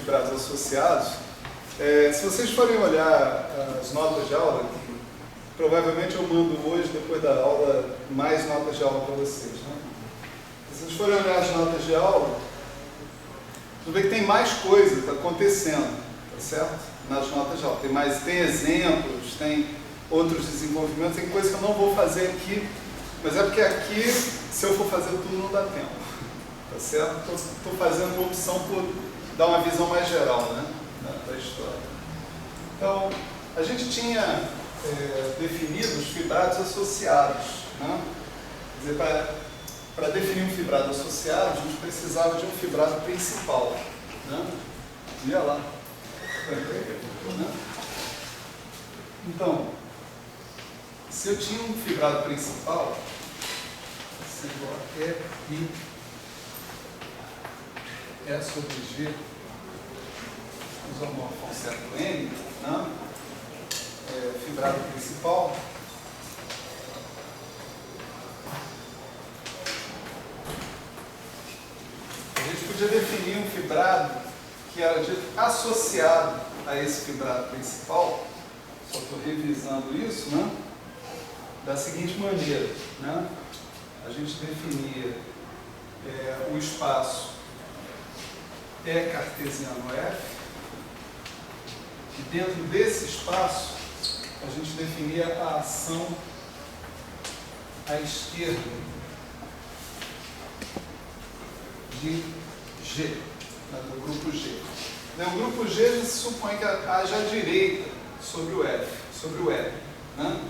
fibrados associados. Se vocês forem olhar as notas de aula, provavelmente eu mando hoje, depois da aula, mais notas de aula para vocês. Né? Se vocês forem olhar as notas de aula, vocês vê que tem mais coisas acontecendo, tá certo? Nas notas de aula. Tem exemplos, tem outros desenvolvimentos, tem coisas que eu não vou fazer aqui, mas é porque aqui, se eu for fazer tudo, não dá tempo. Tá certo? Estou fazendo uma opção por dar uma visão mais geral, né, da história. Então, a gente tinha definido os fibrados associados. Né? Quer dizer, para definir um fibrado associado, a gente precisava de um fibrado principal. Né? Ia lá. Então, se eu tinha um fibrado principal, esse igual a E sobre G isomorfo a um certo N, né? Fibrado principal. A gente podia definir um fibrado que era associado a esse fibrado principal, só estou revisando isso, né? Da seguinte maneira, né? A gente definia o espaço E cartesiano F, e dentro desse espaço a gente definia a ação à esquerda de G, né, do grupo G. O grupo G se supõe que haja à direita sobre o F, sobre o E. Né?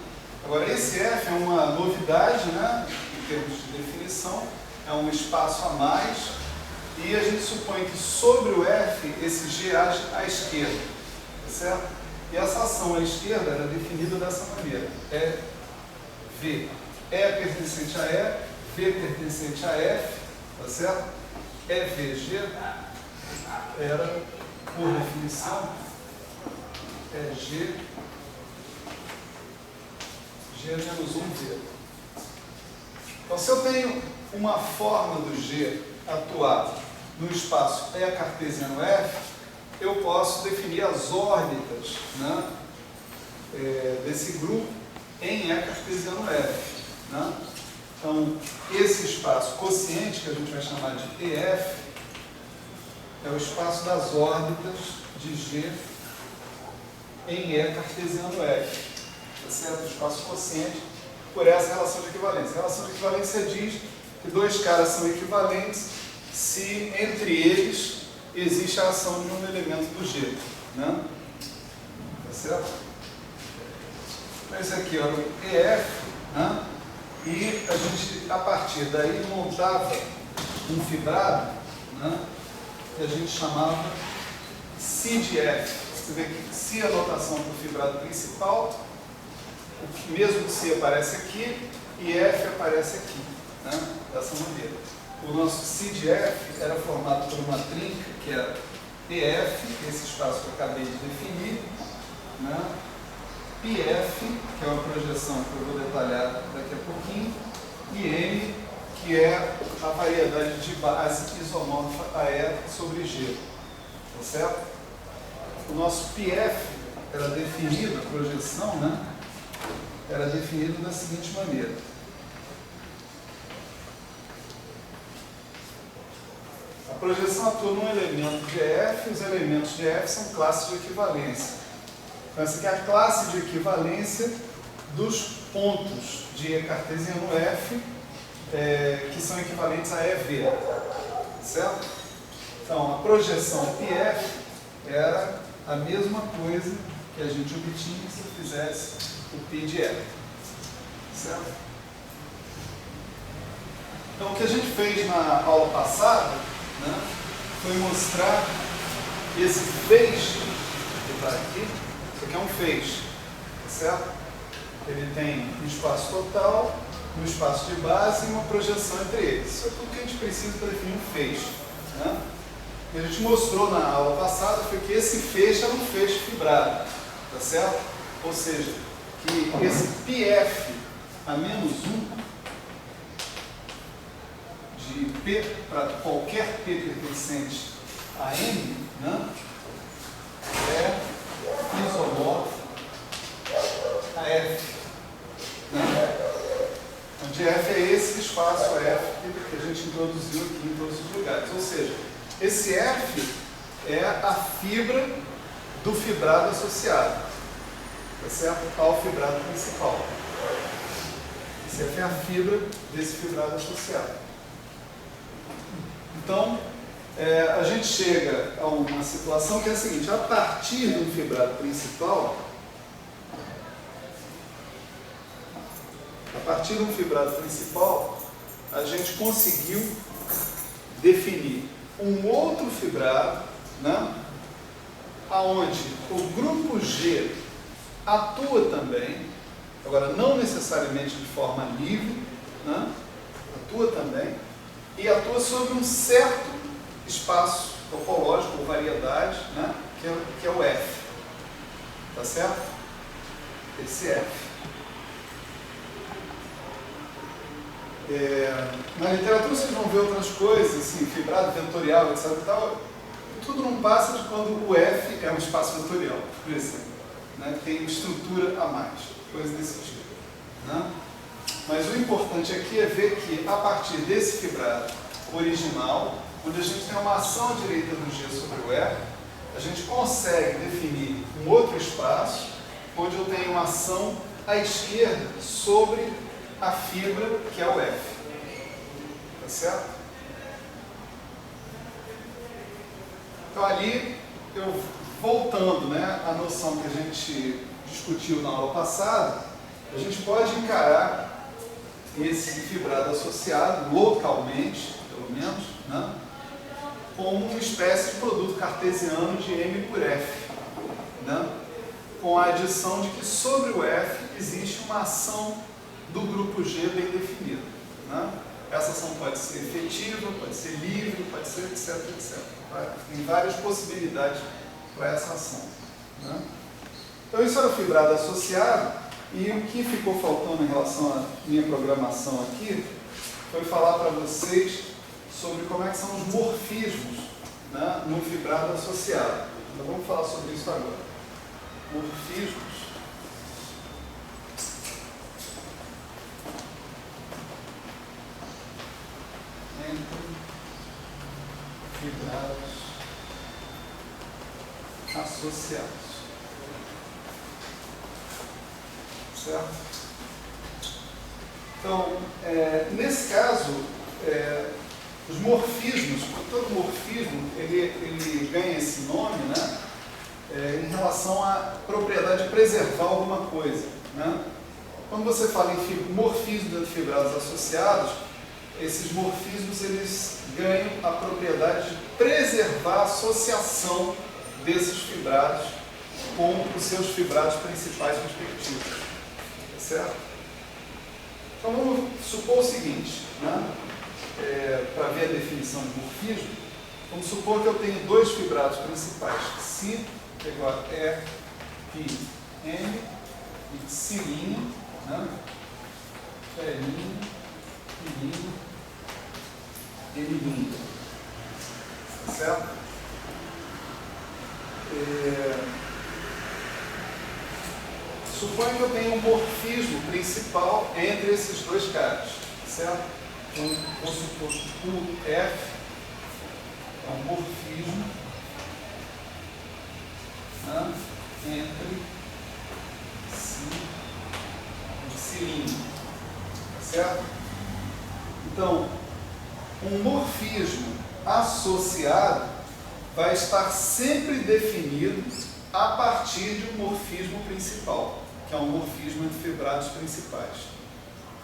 Agora, esse F é uma novidade, né, em termos de definição, é um espaço a mais, e a gente supõe que sobre o F, esse G age à esquerda, tá certo? E essa ação à esquerda era definida dessa maneira, V. E pertencente a E, V pertencente a F, tá certo? EVG era, por definição, G menos 1V. Então, se eu tenho uma forma do G atuar no espaço E cartesiano F, eu posso definir as órbitas, né, desse grupo em E cartesiano F. Né? Então, esse espaço quociente, que a gente vai chamar de EF, é o espaço das órbitas de G em E cartesiano F. Tá certo? O espaço quociente por essa relação de equivalência. A relação de equivalência diz que dois caras são equivalentes se entre eles existe a ação de um elemento do G. Né? Tá certo? Então, esse aqui era o EF, né? E a gente, a partir daí, montava um fibrado, né, que a gente chamava Si de F. Você vê que Si é a notação para o fibrado principal, o mesmo Si aparece aqui e F aparece aqui, né, dessa maneira. O nosso Si de F era formado por uma trinca, que era EF, esse espaço que eu acabei de definir, né, PF, que é uma projeção que eu vou detalhar daqui a pouquinho, e M, que é a variedade de base isomorfa a E sobre G. Tá certo? O nosso PF era definido, a projeção, né, era definido da seguinte maneira. A projeção atua num elemento de EF, e os elementos de EF são classes de equivalência. Então, essa aqui é a classe de equivalência dos pontos de E cartesiano F, que são equivalentes a EV. Certo? Então, a projeção PF era a mesma coisa que a gente obtinha se eu fizesse o P de E. Certo? Então, o que a gente fez na aula passada, né, foi mostrar esse feixe que está aqui. Isso aqui é um feixe, certo? Ele tem um espaço total, um espaço de base e uma projeção entre eles. Isso é tudo que a gente precisa para definir um feixe. Né? E a gente mostrou na aula passada foi que esse feixe era um feixe fibrado, tá certo? Ou seja, que esse PF a menos 1 de P para qualquer P pertencente a M, né? gente introduziu aqui em todos os lugares. Ou seja, esse F é a fibra do fibrado associado, tá certo? Ao fibrado principal. Esse F é a fibra desse fibrado associado. Então, a gente chega a uma situação que é a seguinte: a partir do fibrado principal, a gente conseguiu definir um outro fibrado, né, aonde o grupo G atua também, agora não necessariamente de forma livre, né, atua também, e atua sobre um certo espaço topológico ou variedade, né, que é o F. Tá certo? Esse F. Na literatura vocês vão ver outras coisas, assim, fibrado vetorial, etc. Tal. Tudo não passa de quando o F é um espaço vetorial, por exemplo, né, tem estrutura a mais, coisa desse tipo, né? Mas o importante aqui é ver que a partir desse fibrado original, onde a gente tem uma ação à direita do G sobre o F, a gente consegue definir um outro espaço onde eu tenho uma ação à esquerda sobre a fibra que é o F. Tá certo? Então ali, eu voltando, né, à noção que a gente discutiu na aula passada, a gente pode encarar esse fibrado associado localmente, pelo menos, né, como uma espécie de produto cartesiano de M por F, né, com a adição de que sobre o F existe uma ação do grupo G bem definida, né? Essa ação pode ser efetiva, pode ser livre, pode ser etc, etc. Tem várias possibilidades para essa ação, né? Então isso era o fibrado associado, e o que ficou faltando em relação à minha programação aqui foi falar para vocês sobre como é que são os morfismos, né, no fibrado associado. Então vamos falar sobre isso agora. Morfismos entre fibrados associados. Certo? Então, nesse caso, os morfismos, todo morfismo, ele ganha esse nome, né, em relação à propriedade de preservar alguma coisa, né? Quando você fala em morfismo de fibrados associados, esses morfismos eles ganham a propriedade de preservar a associação desses fibrados com os seus fibrados principais respectivos. Tá certo? Então vamos supor o seguinte, né? Para ver a definição de morfismo, vamos supor que eu tenho dois fibrados principais, Si, que é igual a F, Pi, M, e Cilinha, né? Felinha, Pilinha, Mlinha. Tá certo? Suponha que eu tenho um morfismo principal entre esses dois caras, certo? Então, vou supor que o F é um morfismo, né, entre Si e Cilinha, tá certo? Então, um morfismo associado vai estar sempre definido a partir de um morfismo principal, que é um morfismo entre fibrados principais.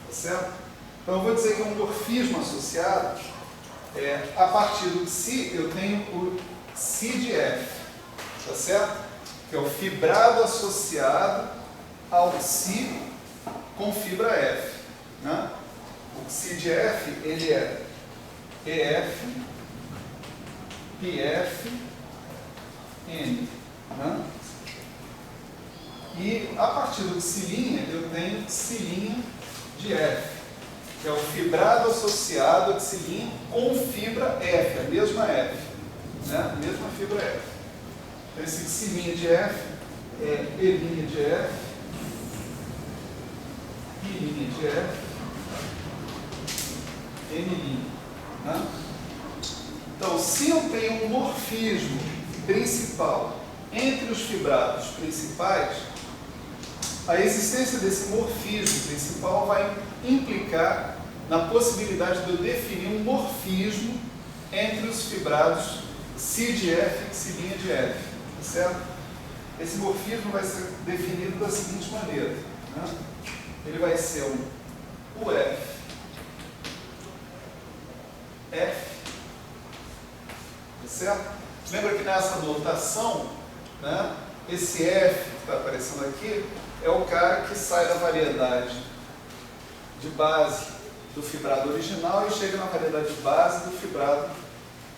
Tá certo? Então eu vou dizer que um morfismo associado a partir do Si, eu tenho o Si de F, tá certo? Que é o fibrado associado ao Si com fibra F, né? O Si de F, ele é EF, PF, N, né? E a partir do Cilinha, eu tenho Cilinha de F, que é o fibrado associado a Cilinha com fibra F, a mesma F, né? A mesma fibra F. Então, esse Cilinha de F é E'linha de F, I'linha de F, M'linha. Né? Então, se eu tenho um morfismo principal entre os fibrados principais, a existência desse morfismo principal vai implicar na possibilidade de eu definir um morfismo entre os fibrados Si de F e X'D de F, certo? Esse morfismo vai ser definido da seguinte maneira, né? Ele vai ser um UF, F, certo? Lembra que nessa notação, né, esse F que está aparecendo aqui é o cara que sai da variedade de base do fibrado original e chega na variedade de base do fibrado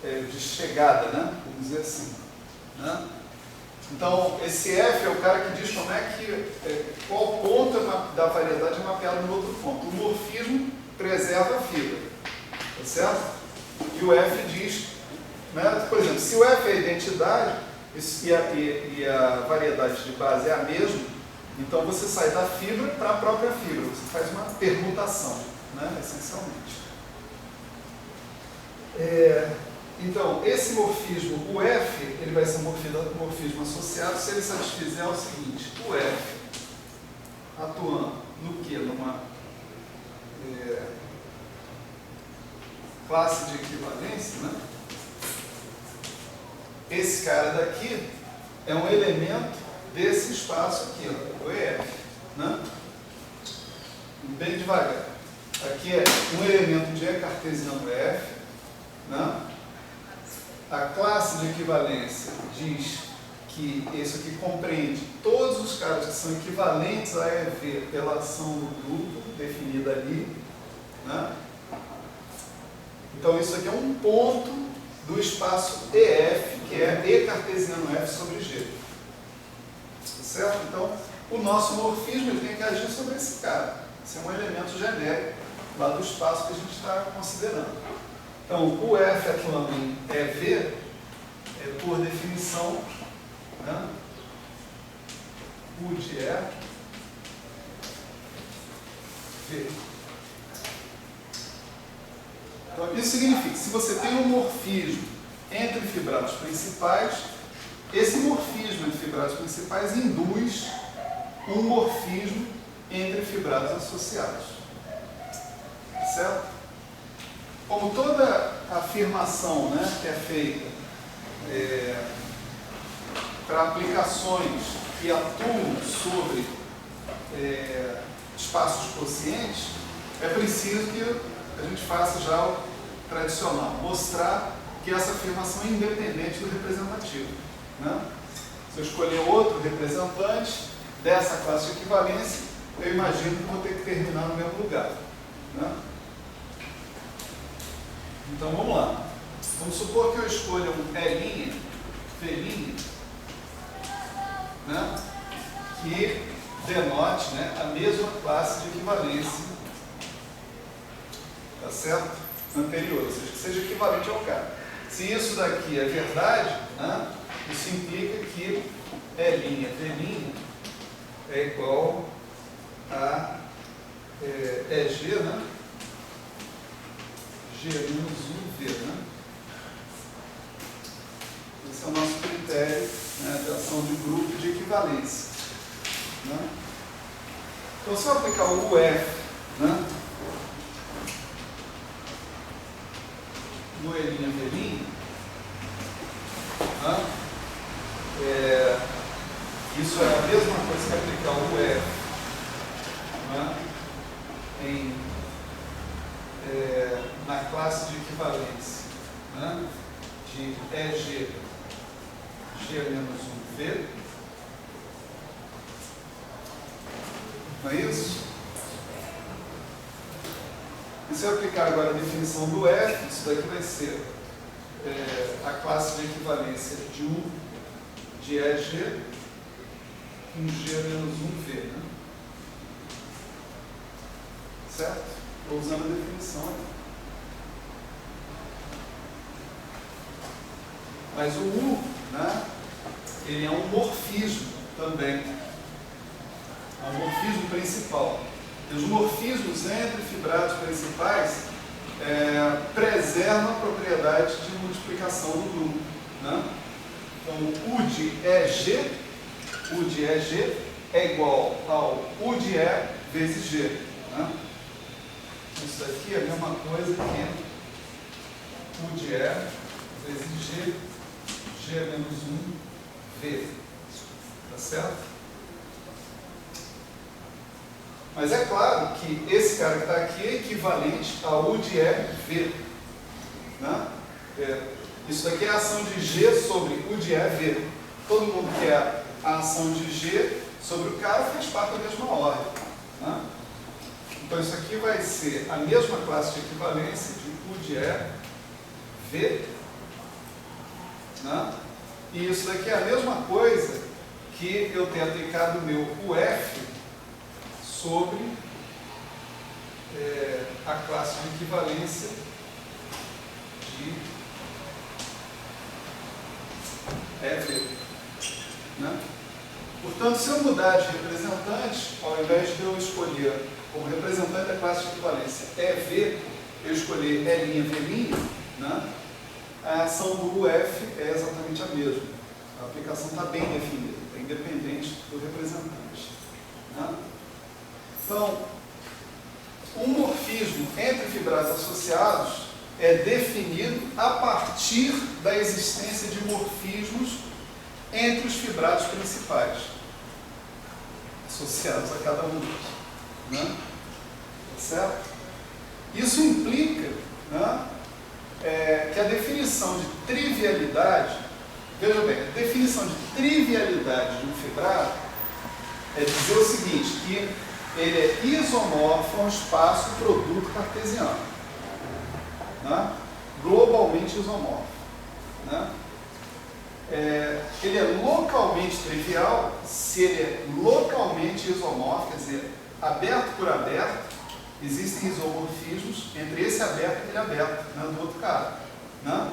de chegada, né? Vamos dizer assim, né? Então, esse F é o cara que diz como é que, qual ponto da variedade é mapeado no outro ponto. O morfismo preserva a fibra, tá certo? E o F diz, né, por exemplo, se o F é a identidade e a variedade de base é a mesma, então você sai da fibra para a própria fibra, você faz uma permutação, né, essencialmente. Então, esse morfismo, o F, ele vai ser um morfismo associado se ele satisfizer o seguinte: o F atuando no que? Numa classe de equivalência, né? Esse cara daqui é um elemento desse espaço aqui, ó, o EF, né? Bem devagar. Aqui é um elemento de E cartesiano F, né? A classe de equivalência diz que isso aqui compreende todos os caras que são equivalentes a EV pela ação do grupo, definida ali, né? Então isso aqui é um ponto do espaço EF, que é E cartesiano F sobre G. Certo? Então, o nosso morfismo ele tem que agir sobre esse cara. Esse é um elemento genérico lá do espaço que a gente está considerando. Então, o F atuando em EV é, por definição, né, U de E, V. Então, isso significa que se você tem um morfismo entre fibrados principais, esse morfismo entre fibrados principais induz um morfismo entre fibrados associados. Certo? Como toda afirmação, né, que é feita para aplicações que atuam sobre espaços quocientes, é preciso que a gente faça já o tradicional, mostrar que essa afirmação é independente do representativo, né? Se eu escolher outro representante dessa classe de equivalência, eu imagino que vou ter que terminar no mesmo lugar, né? Então vamos lá. Vamos supor que eu escolha um E', V', né, que denote, né, a mesma classe de equivalência, tá certo? Anterior, ou seja, que seja equivalente ao cara. Se isso daqui é verdade, né, isso implica que E', V' é igual a EG, né? G menos 1V, né? Esse é o nosso critério, né, de ação de grupo de equivalência, né? Então, se eu aplicar o UF, né, no E', V', né, isso é a mesma coisa que aplicar o UF, né, na classe de equivalência, né, de EG, G menos 1V. Não é isso? E se eu aplicar agora a definição do F, isso daqui vai ser a classe de equivalência de U de EG com G menos 1V, né? Certo? Estou usando a definição aqui. Mas o U, né, ele é um morfismo também. É um morfismo principal. E os morfismos entre fibrados principais preserva a propriedade de multiplicação do grupo, né? Então, U de EG é igual ao U de E vezes G, né? Isso daqui é a mesma coisa que U de E vezes G menos 1V, tá certo? Mas é claro que esse cara que está aqui é equivalente a U de EV, né? Isso daqui é a ação de G sobre U de EV. Todo mundo quer a ação de G sobre o cara, faz parte da mesma ordem, né? Então isso aqui vai ser a mesma classe de equivalência de U de EV, né? E isso daqui é a mesma coisa que eu tenho aplicado o meu UF sobre a classe de equivalência de EV, né? Portanto, se eu mudar de representante, ao invés de eu escolher como representante da classe de equivalência EV, eu escolher L'V', né? A ação do UF é exatamente a mesma. A aplicação está bem definida, é independente do representante, né? Então, um morfismo entre fibrados associados é definido a partir da existência de morfismos entre os fibrados principais, associados a cada um deles, né? Tá certo? Isso implica, né, que a definição de trivialidade, veja bem, a definição de trivialidade de um fibrado é dizer o seguinte, que ele é isomorfo a um espaço produto cartesiano, né? Globalmente isomorfo, né? Ele é localmente trivial se ele é localmente isomorfo, quer dizer, aberto por aberto, existem isomorfismos entre esse aberto e aquele aberto, né, do outro cara, né?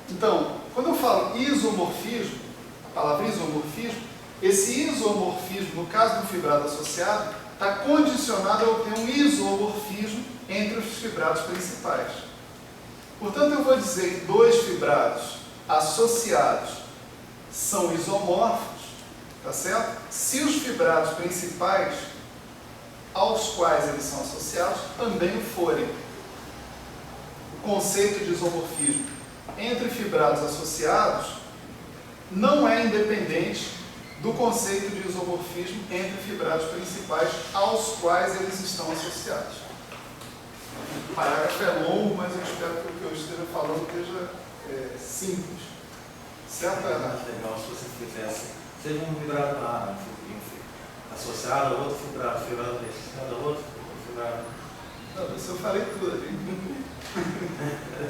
Então, quando eu falo isomorfismo, a palavra isomorfismo, esse isomorfismo, no caso do fibrado associado, está condicionado a eu ter um isomorfismo entre os fibrados principais. Portanto, eu vou dizer que dois fibrados associados são isomorfos, tá certo? Se os fibrados principais aos quais eles são associados também o forem. O conceito de isomorfismo entre fibrados associados não é independente do conceito de isomorfismo entre fibrados principais aos quais eles estão associados. O parágrafo é longo, mas eu espero que o que eu esteja falando esteja simples. Certo? É mais legal se você fizesse, seja um fibrado associado ao outro fibrado associado ao outro fibrado. Não, isso eu falei tudo ali.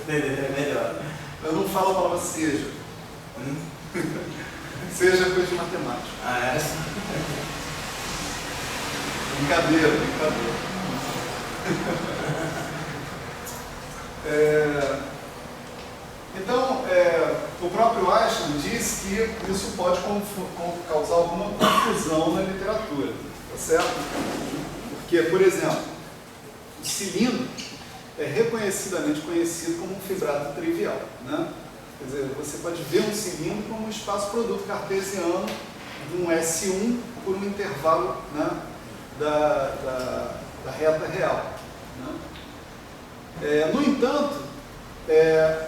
É melhor. Eu não falo a palavra seja. Seja coisa de matemática. Ah, é? Brincadeira. Então, o próprio Einstein diz que isso pode causar alguma confusão na literatura, tá certo? Porque, por exemplo, o cilindro é reconhecidamente conhecido como um fibrado trivial, né? Quer dizer, você pode ver um cilindro como um espaço produto cartesiano de um S1 por um intervalo, né, da reta real, né? No entanto,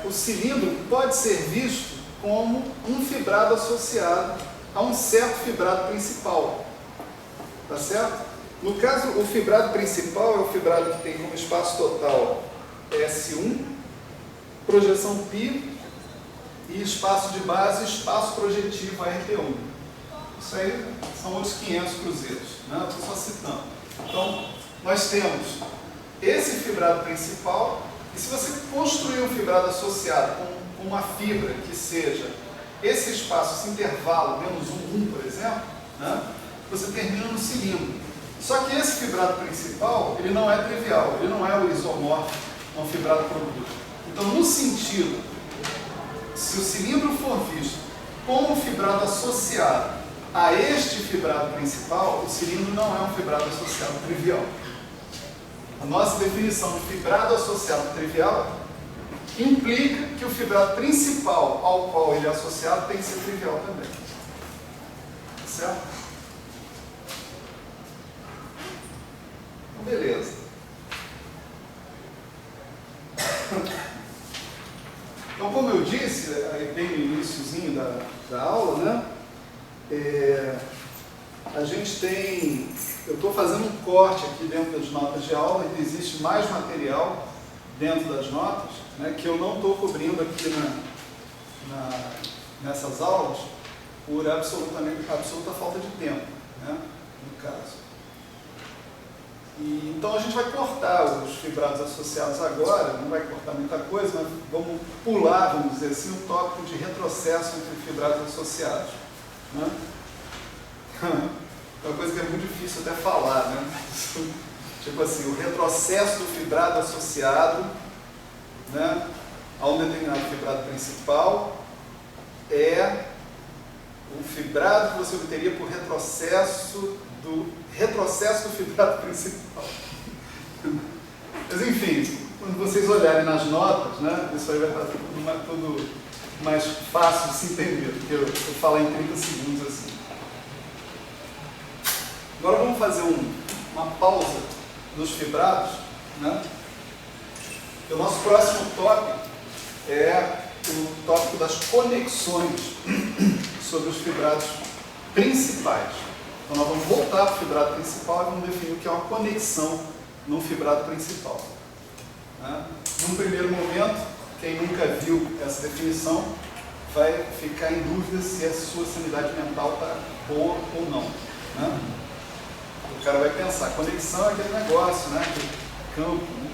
o cilindro pode ser visto como um fibrado associado a um certo fibrado principal, tá certo? No caso, o fibrado principal é o fibrado que tem como espaço total S1, projeção π e espaço de base, espaço projetivo RT1. Isso aí são outros 500 cruzeiros, né? Estou só citando. Então, nós temos esse fibrado principal, e se você construir um fibrado associado com uma fibra que seja esse espaço, esse intervalo, menos 1, por exemplo, né? Você termina no cilindro. Só que esse fibrado principal, ele não é trivial, ele não é o isomorfo, é um fibrado produto. Então, no sentido, se o cilindro for visto como um fibrado associado a este fibrado principal, o cilindro não é um fibrado associado trivial. A nossa definição de fibrado associado trivial implica que o fibrado principal ao qual ele é associado tem que ser trivial também. Certo? Então, beleza. Então, como eu disse, aí bem no iniciozinho da aula, né? A gente tem... Eu estou fazendo um corte aqui dentro das notas de aula, e existe mais material dentro das notas, né, que eu não estou cobrindo aqui nessas aulas por absoluta falta de tempo, né, no caso. Então a gente vai cortar os fibrados associados agora, não vai cortar muita coisa, mas vamos pular, vamos dizer assim, o tópico de retrocesso entre fibrados associados. Né? É uma coisa que é muito difícil até falar, né? Tipo assim, o retrocesso do fibrado associado, né, a um determinado fibrado principal é o fibrado que você obteria por retrocesso do fibrado principal. Mas enfim, quando vocês olharem nas notas, né, isso aí vai estar tudo mais fácil de se entender, porque eu falo em 30 segundos assim. Agora vamos fazer uma pausa nos fibrados, né? E o nosso próximo tópico é o tópico das conexões sobre os fibrados principais. Então nós vamos voltar para o fibrado principal e vamos definir o que é uma conexão num fibrado principal. Né? Num primeiro momento, quem nunca viu essa definição vai ficar em dúvida se a sua sanidade mental está boa ou não. Né? O cara vai pensar, conexão é aquele negócio, né? Aquele campo, né?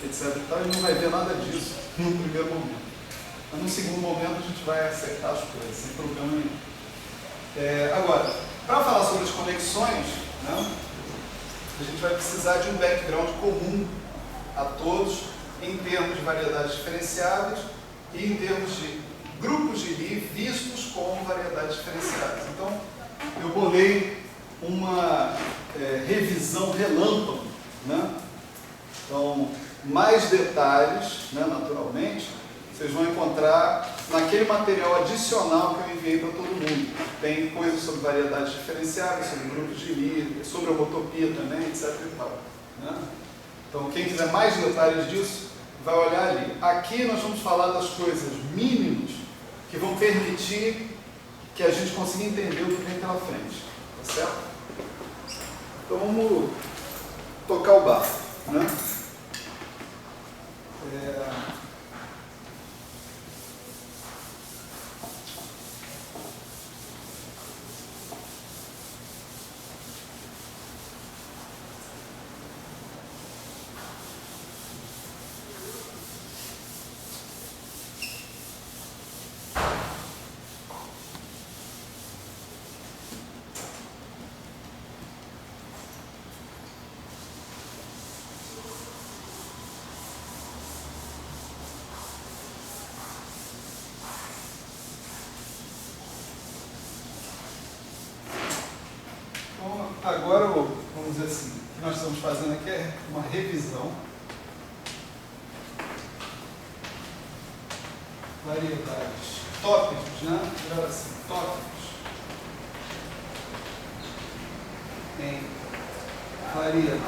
Etc. Então ele não vai ver nada disso no primeiro momento. Mas no segundo momento a gente vai acertar as coisas, sem problema nenhum. Agora, para falar sobre as conexões, né, a gente vai precisar de um background comum a todos em termos de variedades diferenciáveis e em termos de grupos de Lie vistos como variedades diferenciáveis. Então, eu bolei uma revisão relâmpago, né? Então, mais detalhes, né, naturalmente, vocês vão encontrar naquele material adicional que eu enviei para todo mundo. Tem coisas sobre variedades diferenciáveis, sobre grupos de Lie, sobre homotopia também, etc. e tal, né? Então, quem quiser mais detalhes disso, vai olhar ali. Aqui nós vamos falar das coisas mínimas que vão permitir que a gente consiga entender o que vem pela frente. Tá certo? Então vamos tocar o barco, né? Agora, vamos dizer assim, o que nós estamos fazendo aqui é uma revisão. Variedades, tópicos, né? Assim, tópicos em variedades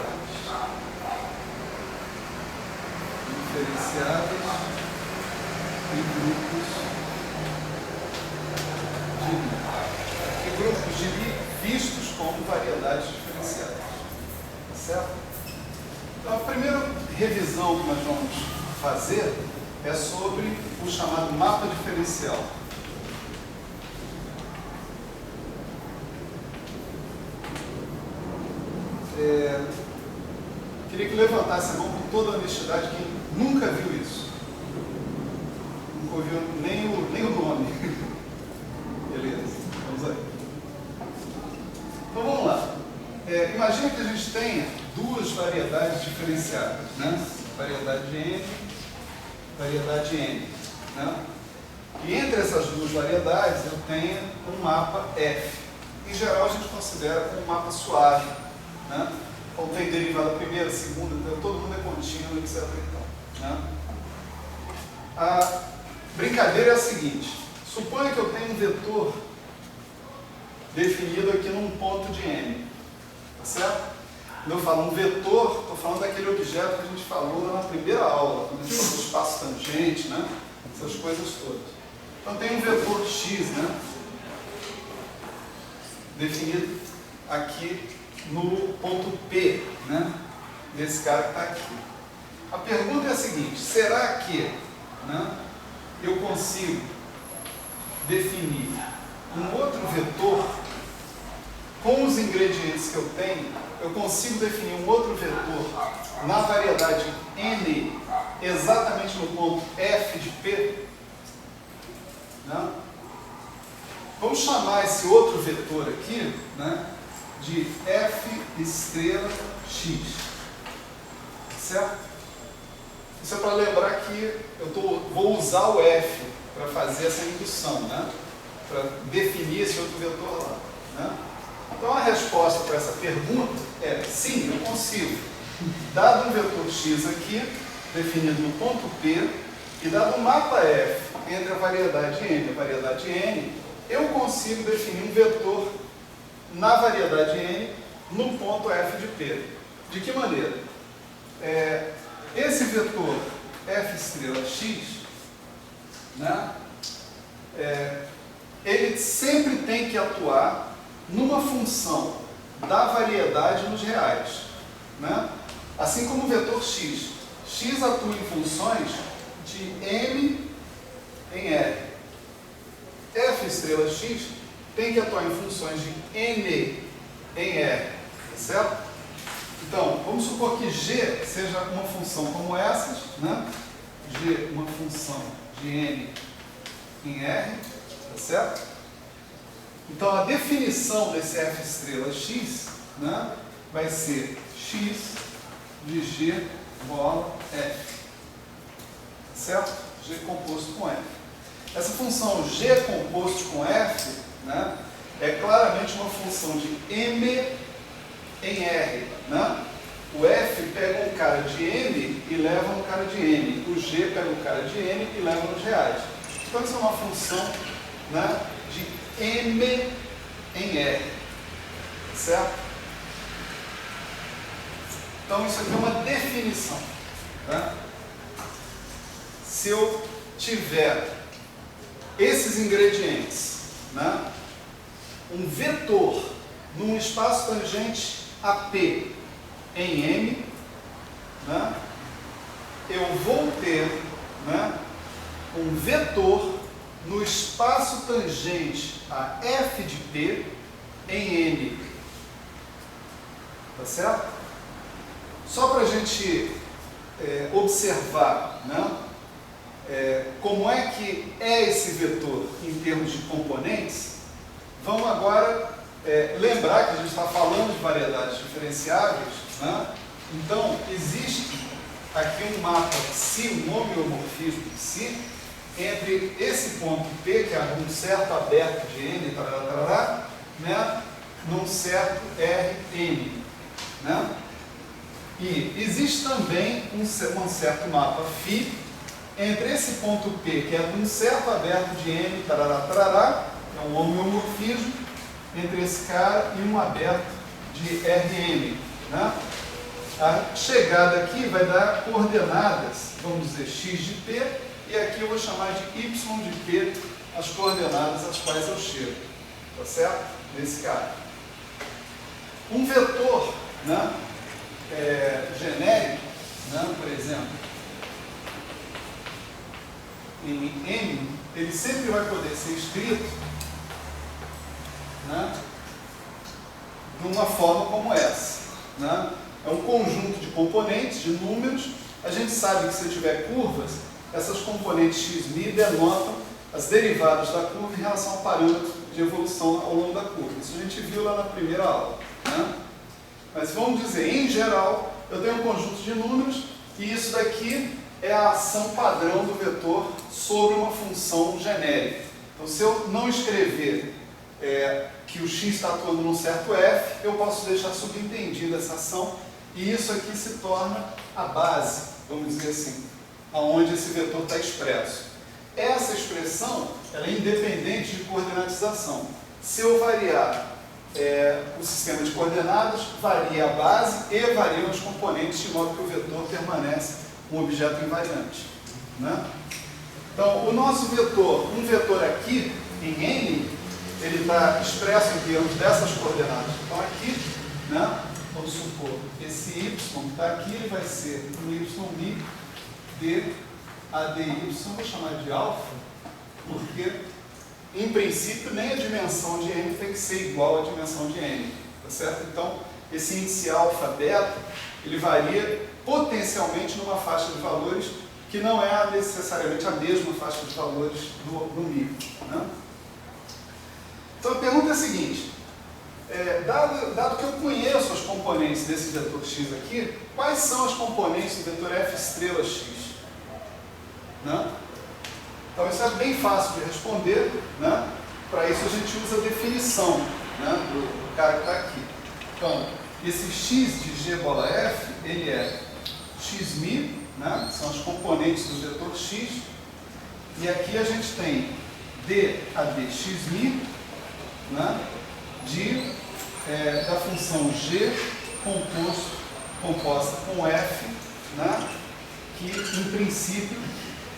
diferenciadas e grupos de Lie. Aqui, grupos de Lie vistos como variedades diferenciadas. Tá certo? Então, a primeira revisão que nós vamos fazer é sobre o chamado mapa diferencial. Queria que levantasse a mão com toda a honestidade quem nunca viu isso. Nunca ouviu nem o nome. Beleza, vamos aí. Então vamos lá. Imagina que a gente tenha duas variedades diferenciadas, né? Variedade N, variedade N. Né? E entre essas duas variedades eu tenho um mapa F. Em geral a gente considera como um mapa suave. Né? Então tem derivada primeira, segunda, então, todo mundo é contínuo, etc. Então, né? A brincadeira é a seguinte: suponha que eu tenho um vetor definido aqui num ponto de M, tá certo? Quando eu falo um vetor, estou falando daquele objeto que a gente falou lá na primeira aula, quando a gente falou do espaço tangente, né? Essas coisas todas. Então tem um vetor x, né? Definido aqui no ponto P, né? Desse cara que está aqui. A pergunta é a seguinte: será que, né, eu consigo definir um outro vetor com os ingredientes que eu tenho? Eu consigo definir um outro vetor na variedade n exatamente no ponto f de P? Né? Vamos chamar esse outro vetor aqui, né, de f estrela x. Certo? Isso é para lembrar que vou usar o f para fazer essa indução, né, para definir esse outro vetor lá. Né? Então a resposta para essa pergunta é sim, eu consigo. Dado um vetor x aqui, definido no ponto P, e dado um mapa f entre a variedade m e a variedade n, eu consigo definir um vetor na variedade n no ponto f de P. De que maneira? Esse vetor f estrela x, né, ele sempre tem que atuar numa função da variedade nos reais, né? Assim como o vetor x. X atua em funções de m em R. F estrela x tem que atuar em funções de n em R, certo? Então, vamos supor que g seja uma função como essas, né? G, uma função de n em R, tá certo? Então, a definição desse f estrela x, né, vai ser x de g bola f, certo? G composto com f. Essa função g composto com f, né, é claramente uma função de m em R. Né? O f pega um cara de m e leva um cara de n. O g pega um cara de n e leva nos reais. Então, isso é uma função, né, de m em R, certo? Então isso aqui é uma definição, tá? Se eu tiver esses ingredientes, né, um vetor num espaço tangente a P em M, né, eu vou ter, né, um vetor no espaço tangente a f de P em N. Tá certo? Só para a gente observar, né, como é que é esse vetor em termos de componentes, vamos agora lembrar que a gente está falando de variedades diferenciáveis, né? Então, existe aqui um mapa psi, um homeomorfismo psi, entre esse ponto P, que é um certo aberto de N, né, num certo Rn. Né? E existe também um certo mapa φ entre esse ponto P, que é um certo aberto de N, é um homeomorfismo entre esse cara e um aberto de Rn. Né? A chegada aqui vai dar coordenadas, vamos dizer, x de P, e aqui eu vou chamar de y de P as coordenadas às quais eu chego. Tá certo? Nesse cara. Um vetor, né, genérico, né, por exemplo, em M, ele sempre vai poder ser escrito, né, de uma forma como essa. Né? É um conjunto de componentes, de números. A gente sabe que se eu tiver curvas, essas componentes x,mi denotam as derivadas da curva em relação ao parâmetro de evolução ao longo da curva. Isso a gente viu lá na primeira aula. Né? Mas vamos dizer, em geral, eu tenho um conjunto de números e isso daqui é a ação padrão do vetor sobre uma função genérica. Então, se eu não escrever que o x está atuando num certo f, eu posso deixar subentendida essa ação e isso aqui se torna a base, vamos dizer assim, aonde esse vetor está expresso. Essa expressão ela é independente de coordenatização. Se eu variar o sistema de coordenadas, varia a base e variam os componentes, de modo que o vetor permanece um objeto invariante, né? Então, o nosso vetor, um vetor aqui, em N, ele está expresso em termos dessas coordenadas. Então, aqui, né, vamos supor, esse y que está aqui, ele vai ser um y' d ADY, vou chamar de alfa, porque, em princípio, nem a dimensão de N tem que ser igual à dimensão de N, tá certo? Então, esse índice alfa, beta, ele varia potencialmente numa faixa de valores que não é necessariamente a mesma faixa de valores do micro, né? Então, a pergunta é a seguinte, dado que eu conheço as componentes desse vetor x aqui, quais são as componentes do vetor f estrela x? Né? Então, isso é bem fácil de responder, né? Para isso a gente usa a definição, né, do cara que está aqui. Então, esse x de g bola f, ele é xmi, né? São as componentes do vetor x, e aqui a gente tem d a d xmi, né? Da função g composta com f, né? Que em princípio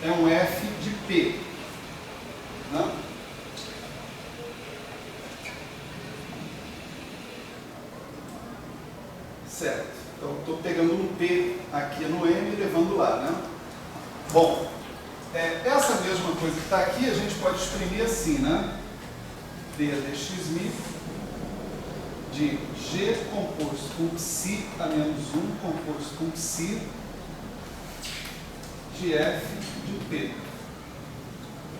é um f de p, né? Certo. Então, estou pegando um p aqui no m e levando lá, né? Bom, essa mesma coisa que está aqui, a gente pode exprimir assim, né? d a dxmi de g composto com psi a menos 1 composto com psi de f de p.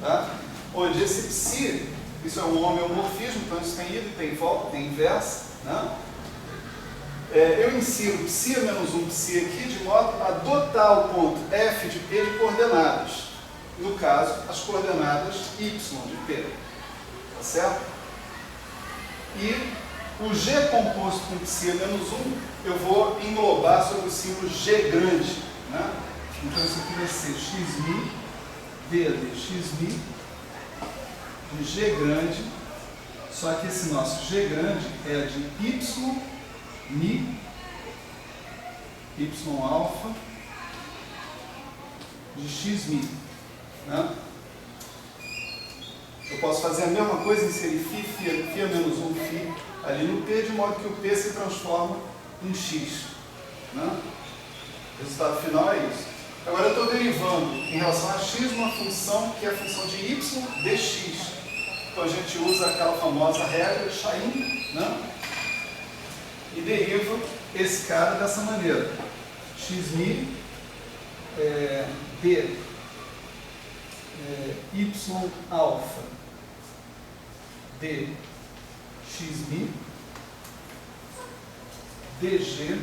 Tá? Onde esse psi, isso é um homeomorfismo, então isso tem ida e tem volta, tem inversa, né? Eu insiro psi a menos 1 psi aqui de modo a dotar o ponto f de p de coordenadas. No caso, as coordenadas y de p. Tá certo? E o g composto com psi a menos 1, eu vou englobar sobre o símbolo g grande, né? Então isso aqui vai ser xmi, d a d xmi, de g grande, só que esse nosso g grande é de y alfa, de xmi, né? Eu posso fazer a mesma coisa, inserir φ a menos 1 φ ali no p, de modo que o p se transforma em x, né? O resultado final é isso. Agora eu estou derivando em relação a x uma função que é a função de y dx. Então a gente usa aquela famosa regra de Chain, né? E deriva esse cara dessa maneira. xmi d y alfa d xmi dg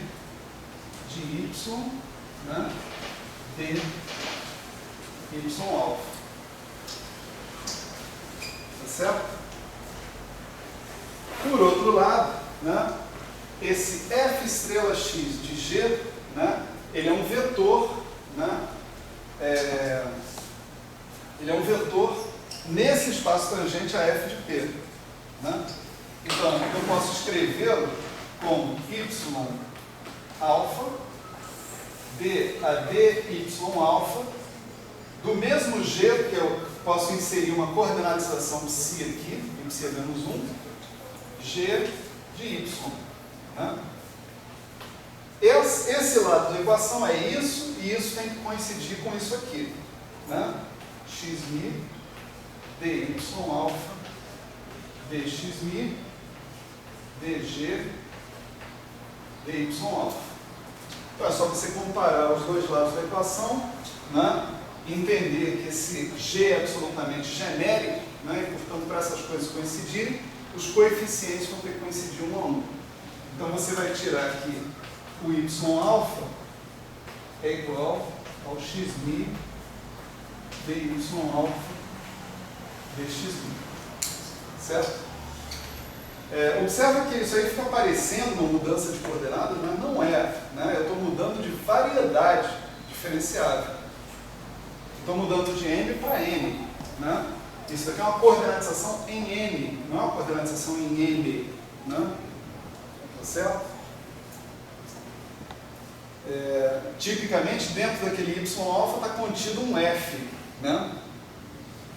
de y, né? d y alfa. Tá certo? Por outro lado, né, esse f estrela x de g, né, ele é um vetor, né, ele é um vetor nesse espaço tangente a f de p, né? Então, eu posso escrevê-lo como y alfa d a dy alfa, do mesmo jeito que eu posso inserir uma coordenatização psi aqui, psi a menos 1, g de y, né? Esse lado da equação é isso, e isso tem que coincidir com isso aqui, né? xmi dy alfa dxmi dg dy alfa. Então é só você comparar os dois lados da equação, né? Entender que esse g é absolutamente genérico, né? E portanto, para essas coisas coincidirem, os coeficientes vão ter que coincidir um a um. Então você vai tirar aqui o y alfa é igual ao xmi dy alfa dxmi. Certo? Observa que isso aí fica parecendo uma mudança de coordenadas, mas não é. Né? Eu estou mudando de variedade diferenciável. Estou mudando de M para N. Né? Isso daqui é uma coordenatização em N, não é uma coordenatização em M. Né? Tá certo? Tipicamente, dentro daquele Y-alfa está contido um F. Né?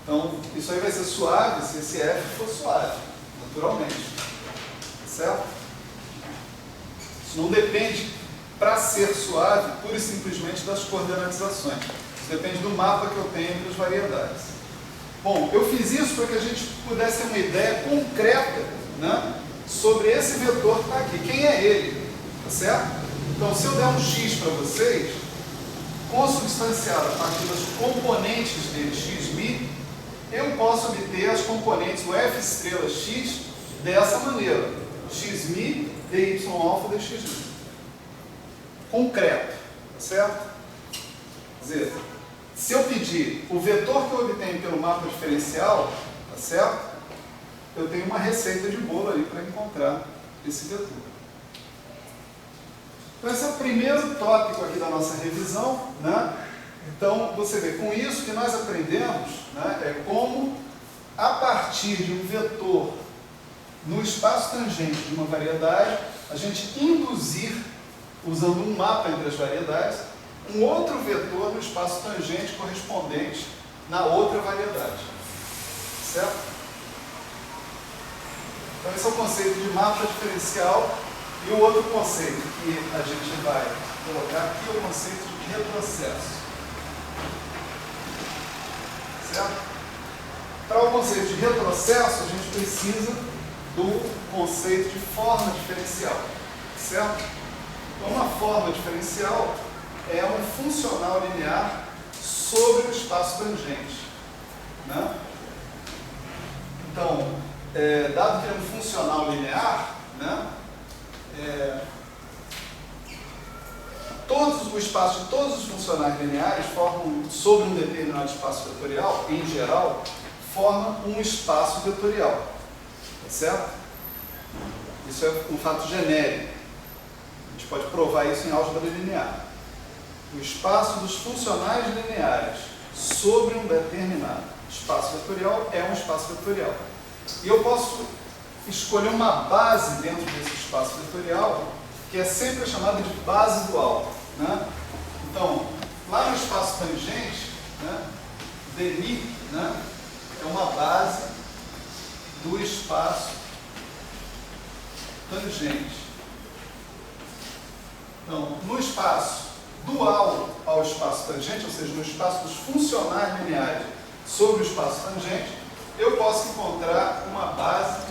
Então, isso aí vai ser suave se esse F for suave, naturalmente. Certo? Isso não depende, para ser suave, pura e simplesmente das coordenatizações. Isso depende do mapa que eu tenho entre as variedades. Bom, eu fiz isso para que a gente pudesse ter uma ideia concreta, né, sobre esse vetor que está aqui. Quem é ele? Tá certo? Então, se eu der um x para vocês, consubstanciado a partir das componentes dele, xmi, eu posso obter as componentes, o f estrela x, dessa maneira. Xmi, dy alfa, dxmi. Concreto, tá certo? Quer dizer, se eu pedir o vetor que eu obtenho pelo mapa diferencial, tá certo? Eu tenho uma receita de bolo ali para encontrar esse vetor. Então esse é o primeiro tópico aqui da nossa revisão, né? Então você vê, com isso que nós aprendemos, né, é como a partir de um vetor no espaço tangente de uma variedade, a gente induzir, usando um mapa entre as variedades, um outro vetor no espaço tangente correspondente na outra variedade. Certo? Então esse é o conceito de mapa diferencial. E o outro conceito que a gente vai colocar aqui é o conceito de retrocesso. Certo? Para o conceito de retrocesso, a gente precisa do conceito de forma diferencial. Certo? Então, uma forma diferencial é um funcional linear sobre o espaço tangente. Né? Então, dado que é um funcional linear, né, o espaço de todos os funcionais lineares formam, sobre um determinado espaço vetorial, em geral, formam um espaço vetorial. Tá certo? Isso é um fato genérico. A gente pode provar isso em álgebra linear. O espaço dos funcionais lineares sobre um determinado espaço vetorial é um espaço vetorial. E eu posso escolher uma base dentro desse espaço vetorial, que é sempre chamada de base dual. Né? Então, lá no espaço tangente, né, dmi, né, é uma base do espaço tangente. Então, no espaço dual ao espaço tangente, ou seja, no espaço dos funcionais lineares sobre o espaço tangente, eu posso encontrar uma base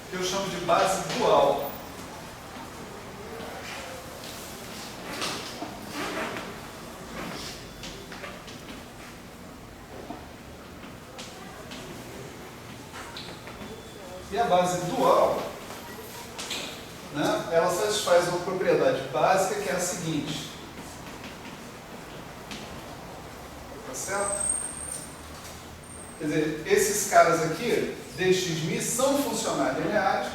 que eu chamo de base dual. E a base dual, né, ela satisfaz uma propriedade básica que é a seguinte. Tá certo? Quer dizer, esses caras aqui, dxmi, são funcionais lineares,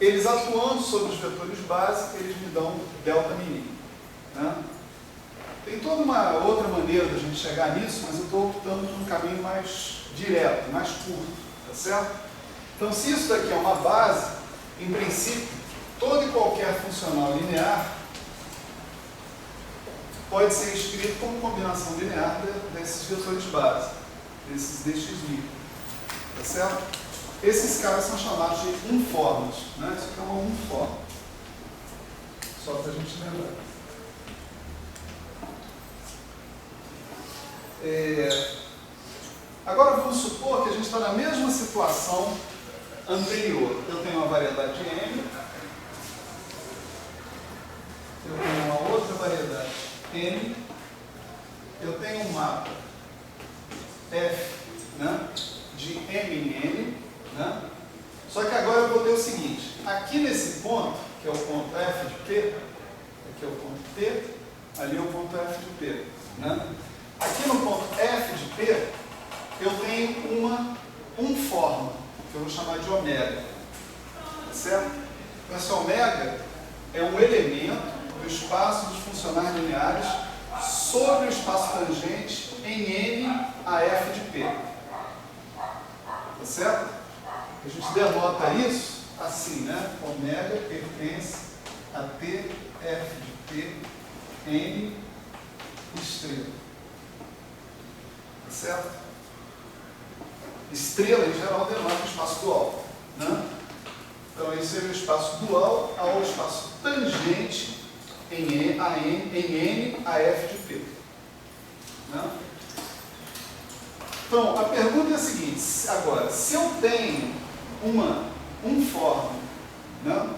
eles atuando sobre os vetores básicos, eles me dão delta mini. Né? Tem toda uma outra maneira da gente chegar nisso, mas eu estou optando por um caminho mais direto, mais curto. Tá certo? Então, se isso daqui é uma base, em princípio, todo e qualquer funcional linear pode ser escrito como combinação linear desses vetores base, desses dxmi. Tá certo? Esses caras são chamados de unformes. Né? Isso aqui é uma unforme. Só para a gente lembrar. Agora vamos supor que a gente está na mesma situação anterior. Eu tenho uma variedade de M, eu tenho uma outra variedade N, eu tenho um mapa F, né, de M em N, né? Só que agora eu vou ter o seguinte, aqui nesse ponto, que é o ponto F de P, aqui é o ponto T, ali é o ponto F de P. Né? Aqui no ponto F de P, eu tenho uma unforma, que eu vou chamar de ômega. certo? Então, esse ômega é um elemento do espaço dos funcionais lineares sobre o espaço tangente em N a F de P. Tá certo? A gente denota isso assim, né? Ômega pertence a T, F de P, N, estrela. Tá certo? Estrela, em geral, denota o espaço dual. Né? Então, esse seria o espaço dual ao espaço tangente em N a F de P. Né? Então, a pergunta é a seguinte, agora, se eu tenho um fórmula, né,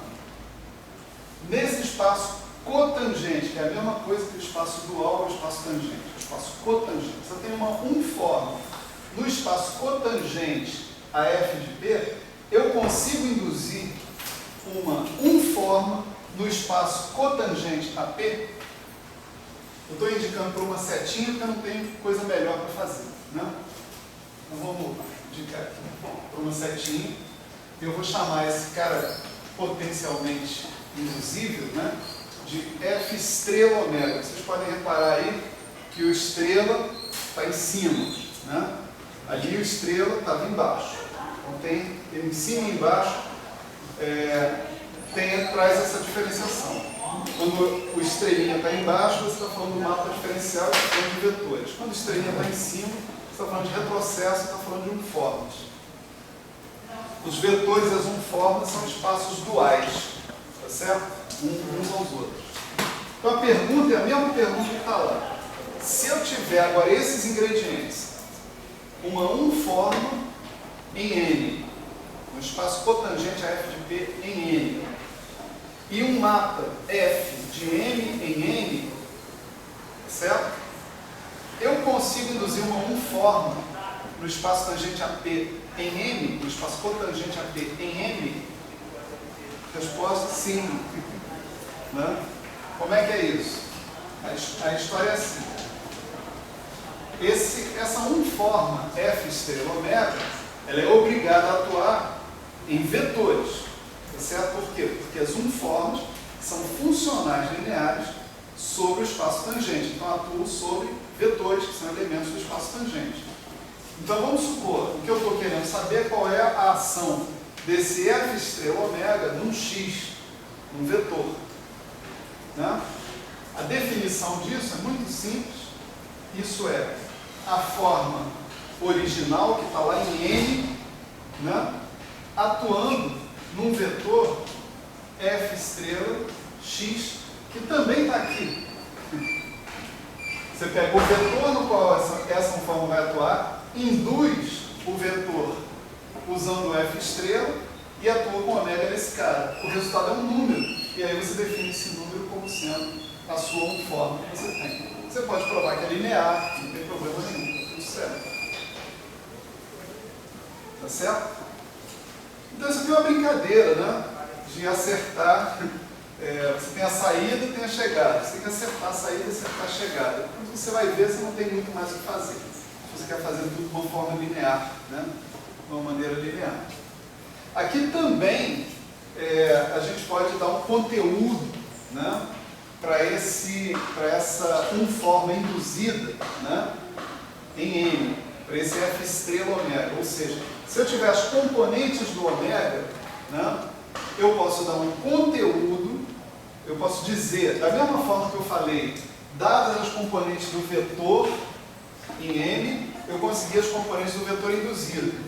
nesse espaço cotangente, que é a mesma coisa que o espaço dual ao espaço tangente, o espaço cotangente, se eu tenho um fórmula no espaço cotangente a F de P, eu consigo induzir um forma no espaço cotangente a P. Eu estou indicando para uma setinha porque eu não tenho coisa melhor para fazer. Né? Então vamos indicar aqui para uma setinha. Eu vou chamar esse cara potencialmente induzível, né, de F estrela ômega. Vocês podem reparar aí que o estrela está em cima. Né? Ali o estrela estava embaixo. Então tem em cima e embaixo, traz essa diferenciação. Quando o estrelinha está embaixo, você está falando do mapa diferencial, está falando de vetores. Quando o estrelinha está em cima, você está falando de retrocesso, está falando de unformes. Os vetores e as unformes são espaços duais, tá certo? Uns aos outros. Então a pergunta é a mesma pergunta que está lá. Se eu tiver agora esses ingredientes, uma unforma em N, um espaço cotangente a F de P em N, e um mapa F de M em N, certo? Eu consigo induzir uma unforma no espaço tangente a P em M, no espaço cotangente a P em M? Resposta, sim. Né? Como é que é isso? A história é assim. Essa unforma F estrela ômega, ela é obrigada a atuar em vetores. Tá certo? Por quê? Porque as unformes são funcionais lineares sobre o espaço tangente. Então, atuam sobre vetores, que são elementos do espaço tangente. Então, vamos supor, o que eu estou querendo saber é qual é a ação desse F estrela ômega num X, num vetor. Né? A definição disso é muito simples. Isso é a forma original, que está lá em N, né? Atuando num vetor F estrela X, que também está aqui. Você pega o vetor no qual essa forma vai atuar, induz o vetor usando o F estrela e atua com ômega nesse cara. O resultado é um número, e aí você define esse número como sendo a sua unforme que você tem. Você pode provar que é linear, não tem problema nenhum, está tudo certo. Tá certo? Então isso aqui é uma brincadeira, né? De acertar. Você tem a saída e tem a chegada. Você tem que acertar a saída e acertar a chegada. Quando você vai ver, você não tem muito mais o que fazer. Você quer fazer tudo de uma forma linear, né? De uma maneira linear. Aqui também a gente pode dar um conteúdo, né, para essa unforma induzida, né, em N, para esse F estrela ômega. Ou seja, se eu tiver as componentes do ômega, né, eu posso dar um conteúdo, eu posso dizer, da mesma forma que eu falei, dadas as componentes do vetor em N, eu consegui as componentes do vetor induzido.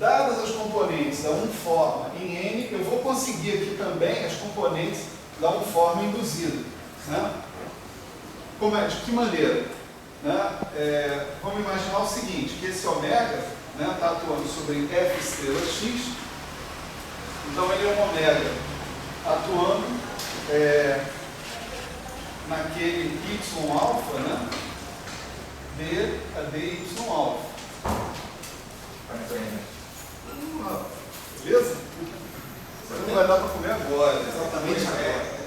Dadas as componentes da unforma em N, eu vou conseguir aqui também as componentes da unforma induzida. Né? De que maneira? Né? Vamos imaginar o seguinte, que esse ômega está atuando sobre F estrela X, então ele é um ômega atuando naquele Y alfa, né? dy alfa. Beleza? Isso não vai dar para comer agora, exatamente agora.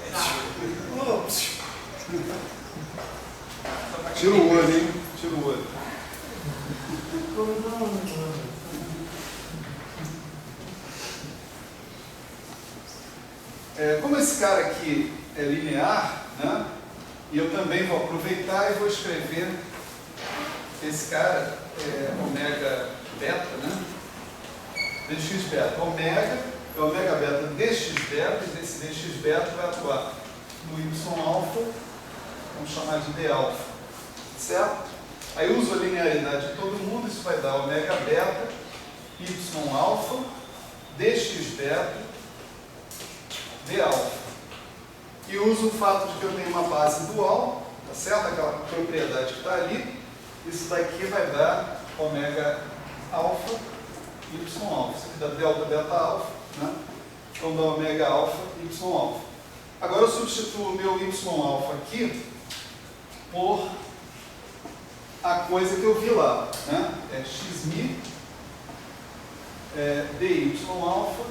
Tira o olho, hein? Tira o olho. Como esse cara aqui é linear, né? E eu também vou aproveitar e vou escrever esse cara, ômega beta, né? dx beta. Ômega é ômega beta dx beta, e esse dx beta vai atuar no y alfa, vamos chamar de d alfa, certo? Aí eu uso a linearidade de todo mundo, isso vai dar ômega beta, y alfa, dx beta, d alfa. E uso o fato de que eu tenho uma base dual, tá certo? Aquela propriedade que está ali. Isso daqui vai dar ômega alfa, y alfa. Isso aqui dá delta beta alfa, né? Então dá ômega alfa, y alfa. Agora eu substituo o meu y alfa aqui por a coisa que eu vi lá, né? É xmi dy alfa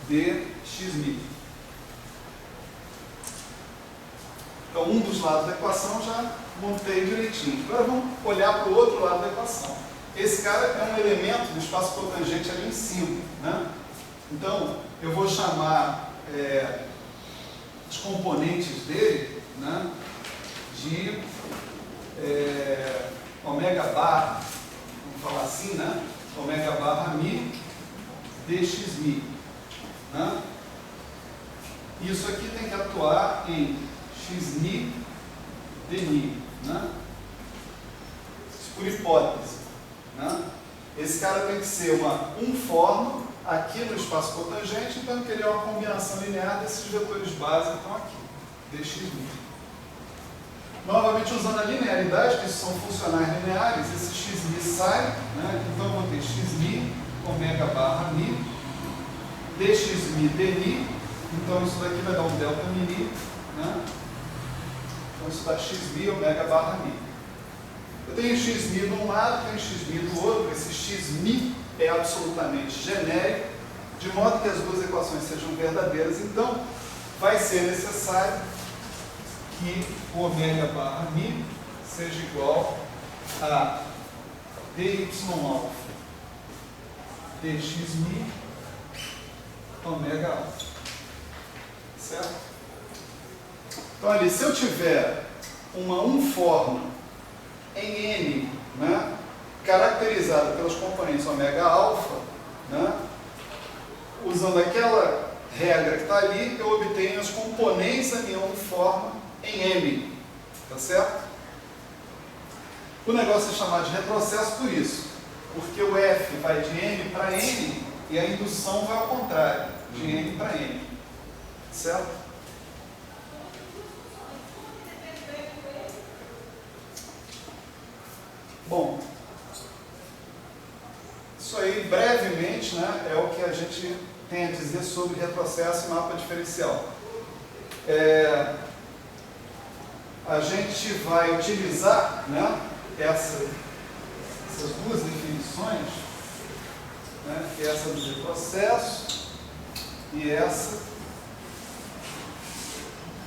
dxmi. Então, um dos lados da equação já montei direitinho. Agora vamos olhar para o outro lado da equação. Esse cara é um elemento do espaço cotangente ali em cima, né? Então, eu vou chamar os componentes dele, né, de ômega barra, vamos falar assim, né? Ômega barra mi dxmi. Né? Isso aqui tem que atuar em xmi dmi, né? Por hipótese, né? Esse cara tem que ser um forno aqui no espaço cotangente, então ele é uma combinação linear desses vetores base que estão aqui, dxmi. Novamente usando a linearidade, que são funcionais lineares, esse xmi sai, né? Então eu vou ter xmi ômega barra mi dxmi dmi, então isso daqui vai dar um delta mi, né? Então isso dá xmi ômega barra mi. Eu tenho xmi de um lado, tenho xmi do outro. Esse xmi é absolutamente genérico, de modo que as duas equações sejam verdadeiras. Então vai ser necessário que o ômega barra mi seja igual a dy alfa dxmi ômega alfa. Certo? Então ali, se eu tiver um forno em N, né, caracterizado pelos componentes ômega alfa, né, usando aquela regra que está ali, eu obtenho os componentes anião de forma em M. Tá certo? O negócio é chamado de retrocesso por isso, porque o F vai de M para N e a indução vai ao contrário, de N para N. Certo? Bom, isso aí brevemente, né, é o que a gente tem a dizer sobre retrocesso e mapa diferencial. A gente vai utilizar, né, essas duas definições, né, essa do retrocesso e essa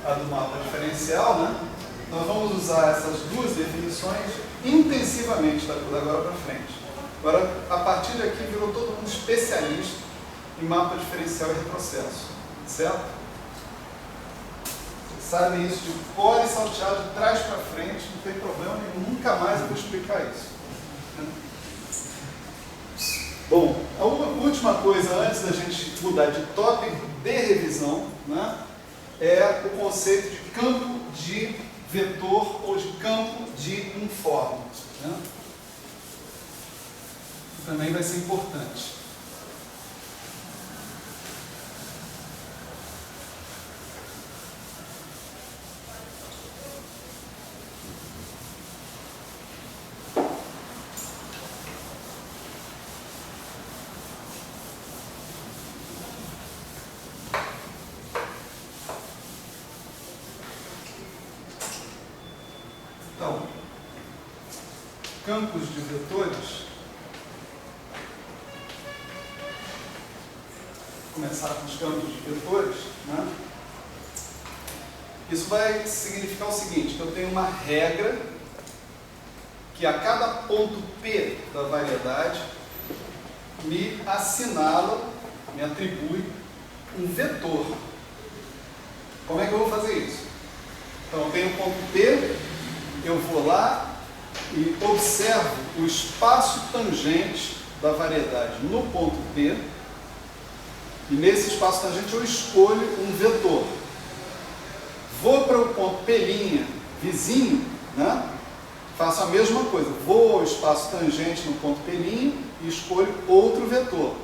a do mapa diferencial, né? Nós vamos usar essas duas definições intensivamente da agora para frente. Agora, a partir daqui, virou todo mundo especialista em mapa diferencial e retrocesso, certo? Vocês sabem isso de cor e salteado, de trás para frente, não tem problema nenhum, nunca mais eu vou explicar isso. Bom, a última coisa antes da gente mudar de tópico de revisão, né, é o conceito de campo de vetor ou de campo de um forno, né? Também vai ser importante. Então, campos de vetores. Começar com os campos de vetores, né? Isso vai significar o seguinte, que eu tenho uma regra que a cada ponto P da variedade me assinala me atribui um vetor. Como é que eu vou fazer isso? Então, eu tenho o ponto P, eu vou lá e observo o espaço tangente da variedade no ponto P, e nesse espaço tangente eu escolho um vetor. Vou para o ponto P' vizinho, né? Faço a mesma coisa, vou ao espaço tangente no ponto P' e escolho outro vetor.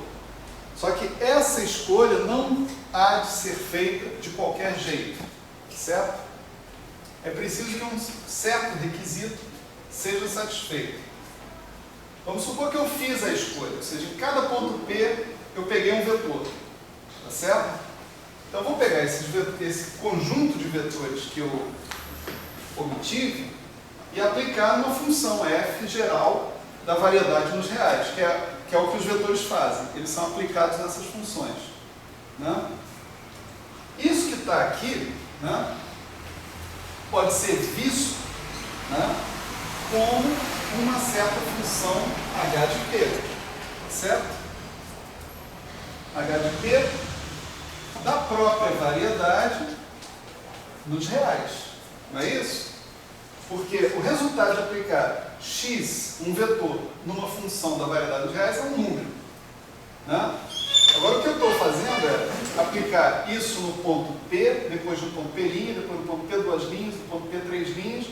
Só que essa escolha não há de ser feita de qualquer jeito, certo? É preciso que um certo requisito seja satisfeito. Vamos supor que eu fiz a escolha, ou seja, em cada ponto P eu peguei um vetor, tá certo? Então eu vou pegar esse conjunto de vetores que eu obtive e aplicar numa função f geral da variedade nos reais, que é o que os vetores fazem. Eles são aplicados nessas funções, né? Isso que está aqui, né, pode ser visto, né, como uma certa função h de p, certo? h de p da própria variedade nos reais, não é isso? Porque o resultado de aplicar x, um vetor, numa função da variedade dos reais é um número, né? Agora o que eu estou fazendo é aplicar isso no ponto P, depois no ponto P', depois no ponto P duas linhas, no ponto P três linhas.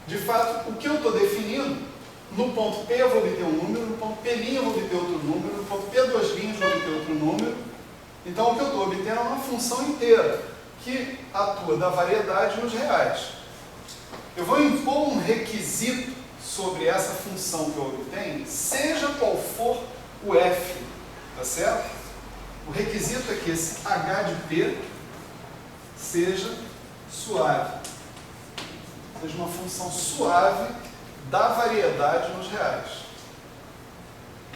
De fato, o que eu estou definindo, no ponto P eu vou obter um número, no ponto P' eu vou obter outro número, no ponto P duas linhas eu vou obter outro número. Então o que eu estou obtendo é uma função inteira, que atua da variedade nos reais. Eu vou impor um requisito sobre essa função que eu obtenho, seja qual for o f, tá certo? O requisito é que esse h de p seja suave, seja uma função suave da variedade nos reais,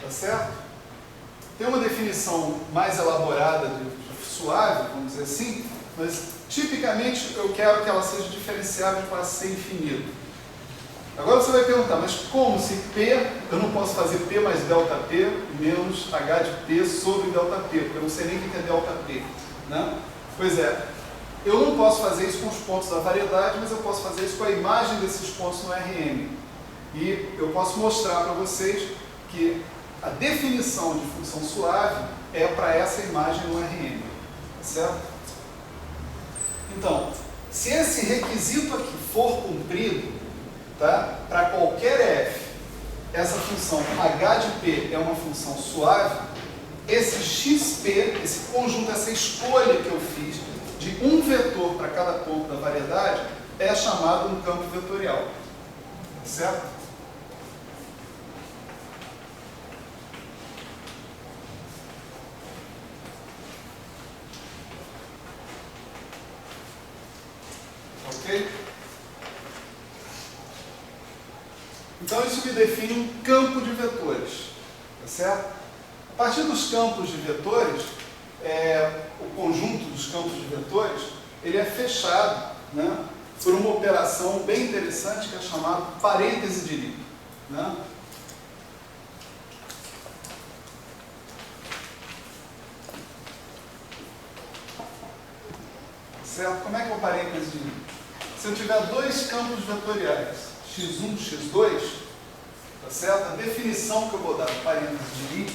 tá certo? Tem uma definição mais elaborada de suave, vamos dizer assim, mas tipicamente eu quero que ela seja diferenciável para ser infinito. Agora você vai perguntar, mas como se P, eu não posso fazer P mais delta P menos H de P sobre delta P, porque eu não sei nem o que é delta P, né? Pois é, eu não posso fazer isso com os pontos da variedade, mas eu posso fazer isso com a imagem desses pontos no RM. E eu posso mostrar para vocês que a definição de função suave é para essa imagem no RM, tá certo? Então, se esse requisito aqui for cumprido, tá? Para qualquer f, essa função h de p é uma função suave, esse xp, esse conjunto, essa escolha que eu fiz de um vetor para cada ponto da variedade, é chamado um campo vetorial, certo? Ok? Então isso me define um campo de vetores, tá certo? A partir dos campos de vetores, o conjunto dos campos de vetores, ele é fechado, né, por uma operação bem interessante que é chamada parêntese de Lie, né? Certo? Como é que é o parêntese de Lie? Se eu tiver dois campos vetoriais, x1, x2, tá certo? A definição que eu vou dar do parêntese de Lie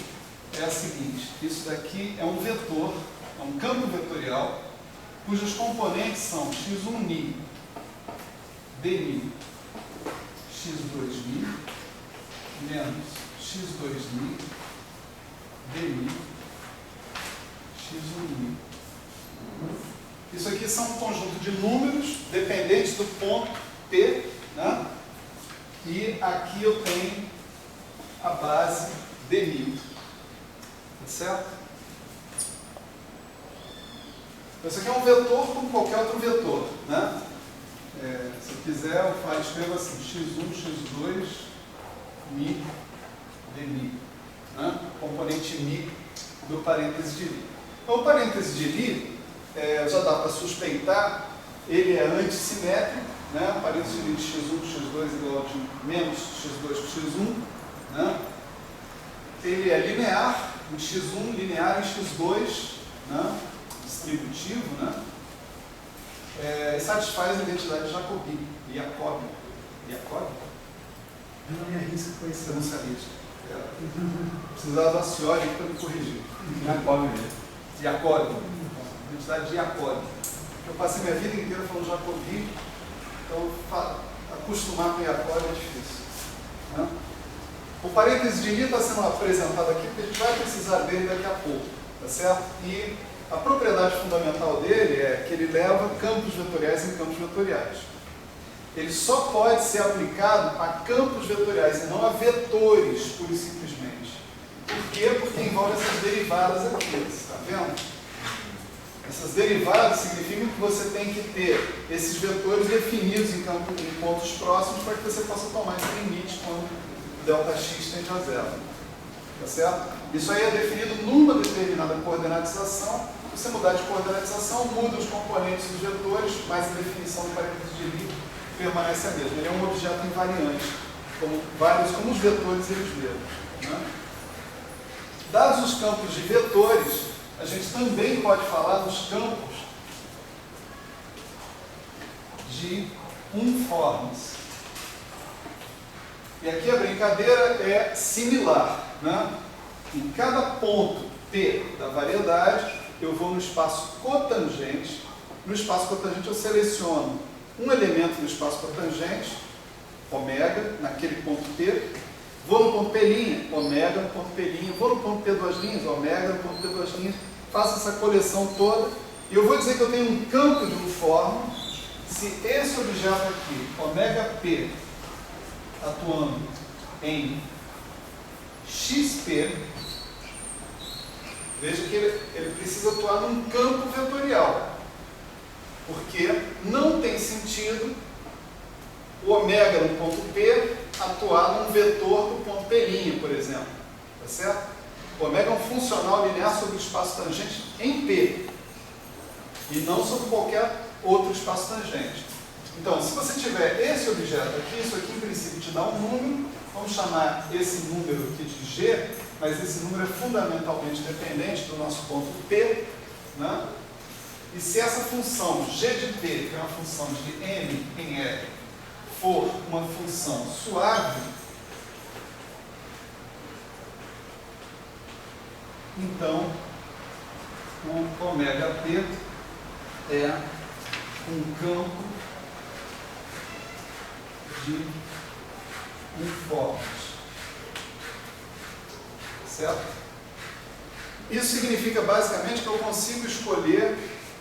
é a seguinte: isso daqui é um vetor, é um campo vetorial, cujos componentes são x1 dni, x2 menos x2 dni, x1 Isso aqui são um conjunto de números dependentes do ponto P, né? E aqui eu tenho a base dni, tá certo? Isso aqui é um vetor como qualquer outro vetor, né? Se eu quiser, eu escrevo assim: x1, x2, mi, dmi, né? Componente mi do parêntese de Lie. Então, o parêntese de Lie, já dá para suspeitar, ele é antissimétrico, né? O parêntese de Lie de x1 com x2 é igual a menos x2 com x1, né? Ele é linear, um x1 linear em x2, né, distributivo, né, satisfaz a identidade de Jacobi. Jacob. Eu não me arrisco com isso, eu não sabia disso. Precisava do Acioli para me corrigir. Jacob mesmo. Jacob. Identidade de Jacob. Eu passei minha vida inteira falando Jacobi, então acostumar com Jacob é difícil. Né? O parêntese de Lie está sendo apresentado aqui porque a gente vai precisar dele daqui a pouco, tá certo? E a propriedade fundamental dele é que ele leva campos vetoriais em campos vetoriais. Ele só pode ser aplicado a campos vetoriais e não a vetores, pura e simplesmente. Por quê? Porque envolve essas derivadas aqui, você está vendo? Essas derivadas significam que você tem que ter esses vetores definidos em pontos próximos para que você possa tomar esse limite quando ΔX tende a zero. Tá certo? Isso aí é definido numa determinada coordenatização. Se você mudar de coordenatização, muda os componentes dos vetores, mas a definição do parêntese de Lie permanece a mesma. Ele é um objeto invariante, como os vetores eles mesmos. Né? Dados os campos de vetores, a gente também pode falar dos campos de uniformes. E aqui a brincadeira é similar. Né? Em cada ponto P da variedade, eu vou no espaço cotangente. No espaço cotangente eu seleciono um elemento no espaço cotangente, ômega, naquele ponto P. Vou no ponto P', ômega no ponto P'. Vou no ponto P2', ômega no ponto P2'. Faço essa coleção toda. E eu vou dizer que eu tenho um campo de uniforme se esse objeto aqui, ômega P, atuando em XP, veja que ele precisa atuar num campo vetorial, porque não tem sentido o ômega no ponto P atuar num vetor do ponto P', por exemplo. Tá certo? O ômega é um funcional linear sobre o espaço tangente em P, e não sobre qualquer outro espaço tangente. Então, se você tiver esse objeto aqui, isso aqui em princípio te dá um número, vamos chamar esse número aqui de G, mas esse número é fundamentalmente dependente do nosso ponto P, né? E se essa função G de P, que é uma função de M em L, for uma função suave, então o ômega P é um campo de uniformes. Certo? Isso significa basicamente que eu consigo escolher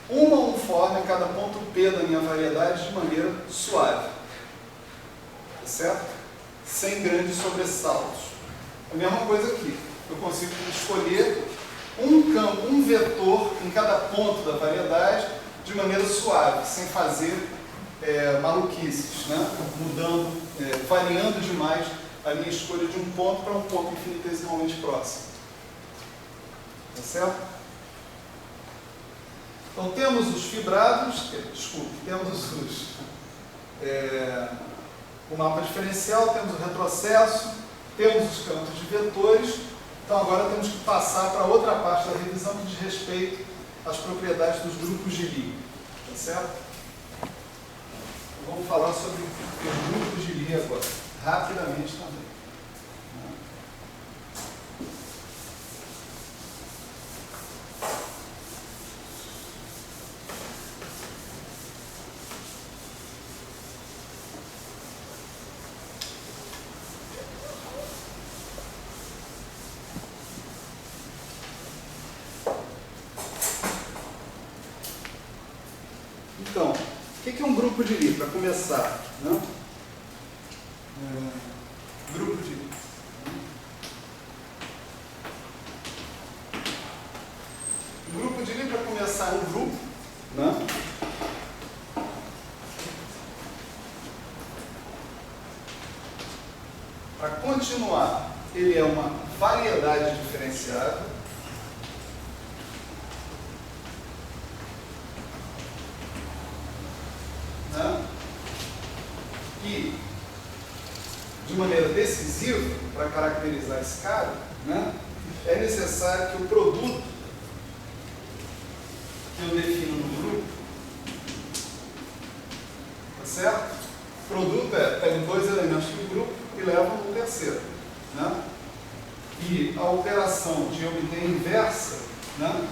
uma uniforme em cada ponto P da minha variedade de maneira suave. Certo? Sem grandes sobressaltos. A mesma coisa aqui. Eu consigo escolher um vetor em cada ponto da variedade de maneira suave, sem fazer maluquices, né? Mudando, variando demais a minha escolha de um ponto para um ponto infinitesimalmente próximo. Tá certo? Então temos os fibrados, temos o mapa diferencial, temos o retrocesso, temos os campos de vetores. Então agora temos que passar para outra parte da revisão que diz respeito às propriedades dos grupos de Lie. Tá certo? Então, vamos falar sobre os grupos de Lie agora, rapidamente também. Então, o que é um grupo de Lie, para começar? Né? Grupo de Lie. Um grupo de Lie, para começar, é um grupo. Né? Para continuar, ele é uma variedade diferenciável. Né? E, de maneira decisiva, para caracterizar esse cara, né? é necessário que o produto que eu defino no grupo, tá certo? O produto pega dois elementos do grupo e leva um terceiro, né? E a operação de obter inversa, né?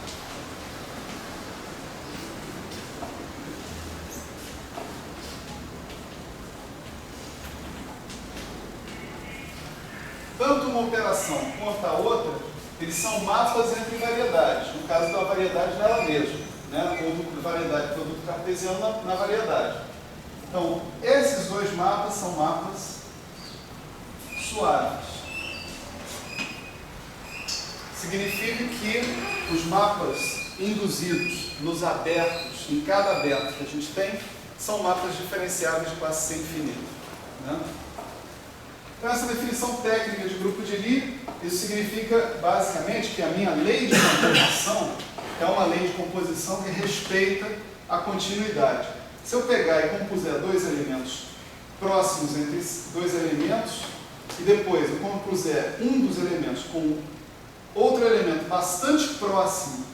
Tanto uma operação quanto a outra, eles são mapas entre variedades, no caso da variedade nela mesma, né? Ou do variedade produto cartesiano na variedade. Então, esses dois mapas são mapas suaves. Significa que os mapas induzidos nos abertos, em cada aberto que a gente tem, são mapas diferenciáveis de classe C infinita, né? Então, essa definição técnica de grupo de Lie, isso significa basicamente que a minha lei de composição é uma lei de composição que respeita a continuidade. Se eu pegar e compuser dois elementos próximos entre dois elementos, e depois eu compuser um dos elementos com outro elemento bastante próximo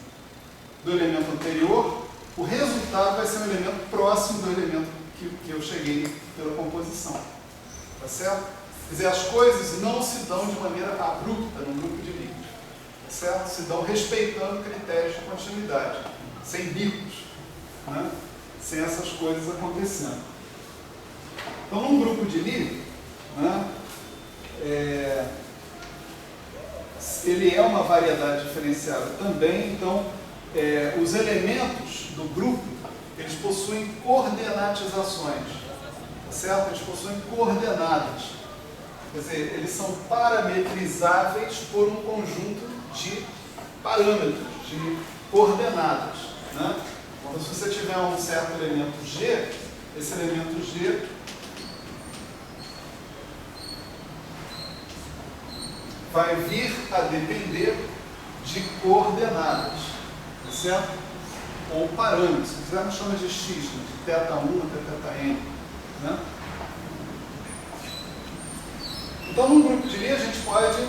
do elemento anterior, o resultado vai ser um elemento próximo do elemento que eu cheguei pela composição. Tá certo? Quer dizer, as coisas não se dão de maneira abrupta no grupo de Lie, tá certo? Se dão respeitando critérios de continuidade, sem bicos, né? Sem essas coisas acontecendo. Então, num grupo de Lie, né, ele é uma variedade diferenciada também. Então, os elementos do grupo, eles possuem coordenatizações, tá certo? Eles possuem coordenadas. Quer dizer, eles são parametrizáveis por um conjunto de parâmetros, de coordenadas, né? Então, se você tiver um certo elemento G, esse elemento G vai vir a depender de coordenadas, tá certo? Ou parâmetros. Se quiser, chama de X, né? De θ1 até θn, né? Então, num grupo de Lie, a gente pode,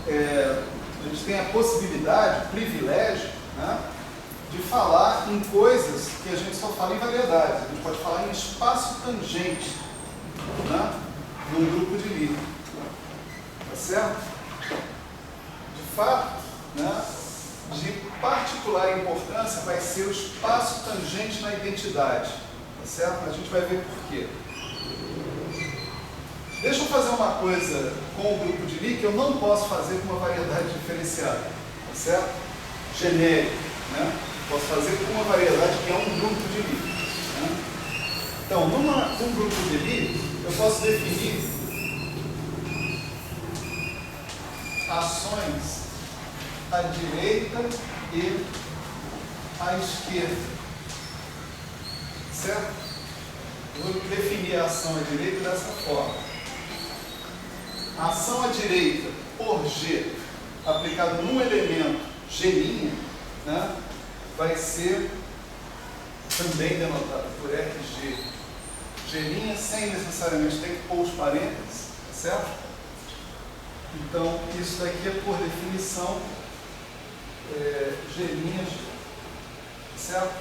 a gente tem a possibilidade, o privilégio, né, de falar em coisas que a gente só fala em variedades. A gente pode falar em espaço tangente, né, num grupo de Lie. Tá certo? De fato, né, de particular importância vai ser o espaço tangente na identidade. Tá certo? A gente vai ver por quê. Deixa eu fazer uma coisa com o grupo de Lie que eu não posso fazer com uma variedade diferenciada, tá certo? Genérica, né? Posso fazer com uma variedade que é um grupo de Lie, né? Então, num grupo de Lie, eu posso definir ações à direita e à esquerda, certo? Eu vou definir a ação à direita dessa forma. A ação à direita por G, aplicada num elemento G', né, vai ser também denotada por RG. G' sem necessariamente ter que pôr os parênteses, certo? Então, isso daqui é por definição G', certo?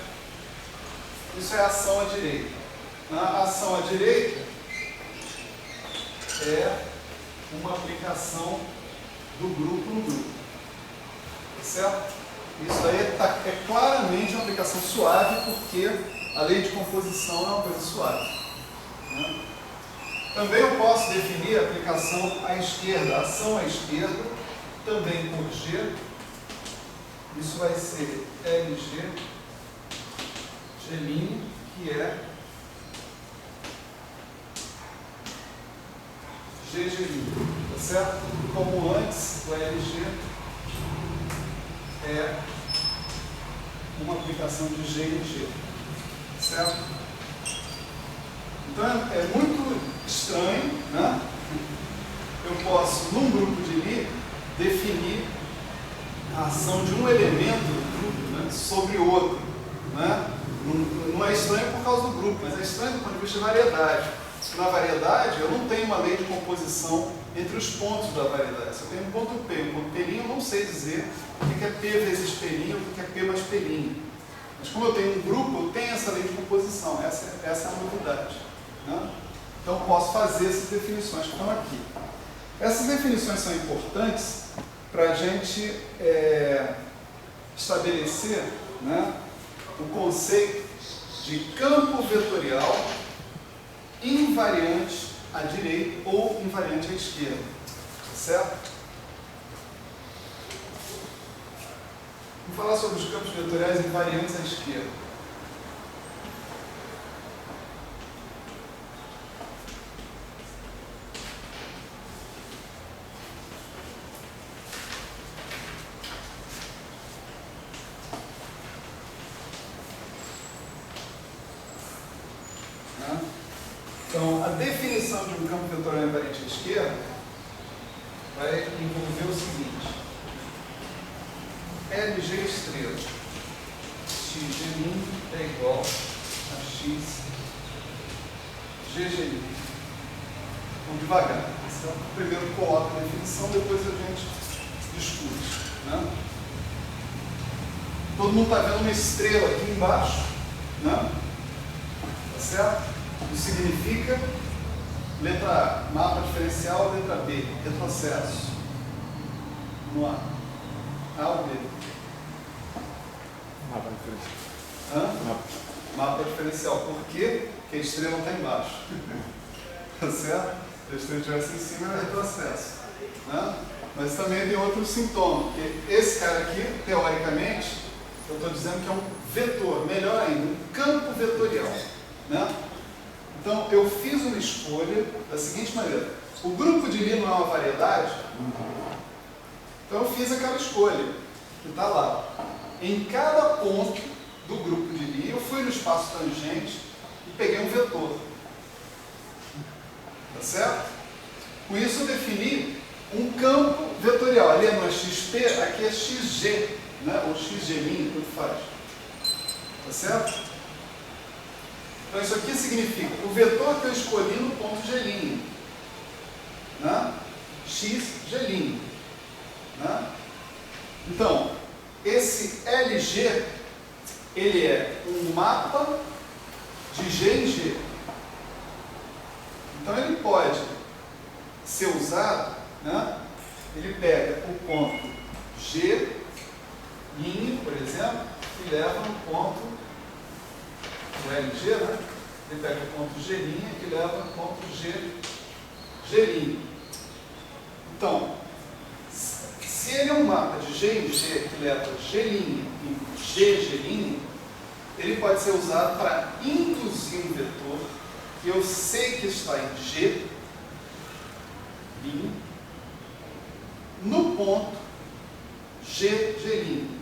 Isso é a ação à direita. A ação à direita é uma aplicação do grupo no grupo, certo? Isso aí é claramente uma aplicação suave, porque a lei de composição é uma coisa suave, né? Também eu posso definir a aplicação à esquerda, a ação à esquerda, também por G. Isso vai ser LG, G', que é GG', tá certo? Como antes, o LG é uma aplicação de G em G, certo? Então é muito estranho, né? Eu posso, num grupo de Lie, definir a ação de um elemento do grupo, né, sobre o outro, né? Não é estranho por causa do grupo, mas é estranho do ponto de vista de variedade. na variedade, eu não tenho uma lei de composição entre os pontos da variedade. Se eu tenho um ponto P e um ponto P', eu não sei dizer o que é P vezes P', o que é P mais P'. Mas como eu tenho um grupo, eu tenho essa lei de composição. Essa é a novidade, né? Então, eu posso fazer essas definições que estão aqui. Essas definições são importantes para a gente estabelecer, né, o conceito de campo vetorial invariante à direita ou invariante à esquerda, certo? Vamos falar sobre os campos vetoriais invariantes à esquerda. Então, a definição de um campo vetorial invariante à esquerda vai envolver o seguinte: LG estrela xg' é igual a x GG'. Vamos devagar. Então, primeiro coloca a definição, depois a gente discute, né? Todo mundo está vendo uma estrela aqui embaixo, né? Tá certo? Isso significa letra A, mapa diferencial, letra B, retrocesso. Vamos lá. A ou B? Mapa diferencial. Hã? Mapa diferencial. Por quê? Porque a estrela está embaixo. Tá certo? Se a estrela estivesse em cima, era retrocesso. Né? Mas também tem outro sintoma. Porque esse cara aqui, teoricamente, eu estou dizendo que é um vetor, melhor ainda, um campo vetorial. Né? Então, eu fiz uma escolha da seguinte maneira: o grupo de Lie não é uma variedade, então eu fiz aquela escolha, que está lá. Em cada ponto do grupo de Lie, eu fui no espaço tangente e peguei um vetor. Tá certo? Com isso, eu defini um campo vetorial. Ali não é XP, aqui é XG, né? Ou XG', tanto faz. Tá certo? Então, isso aqui significa o vetor que eu escolhi no ponto G', né? XG'. Né? Então, esse LG, ele é um mapa de G em G. Então, ele pode ser usado, né? Ele pega o ponto G', por exemplo, e leva no ponto o LG, né? Ele pega o ponto G' e leva o ponto G'. Então, se ele é um mapa de G em G que leva G' em GG', ele pode ser usado para induzir um vetor que eu sei que está em G' no ponto GG'.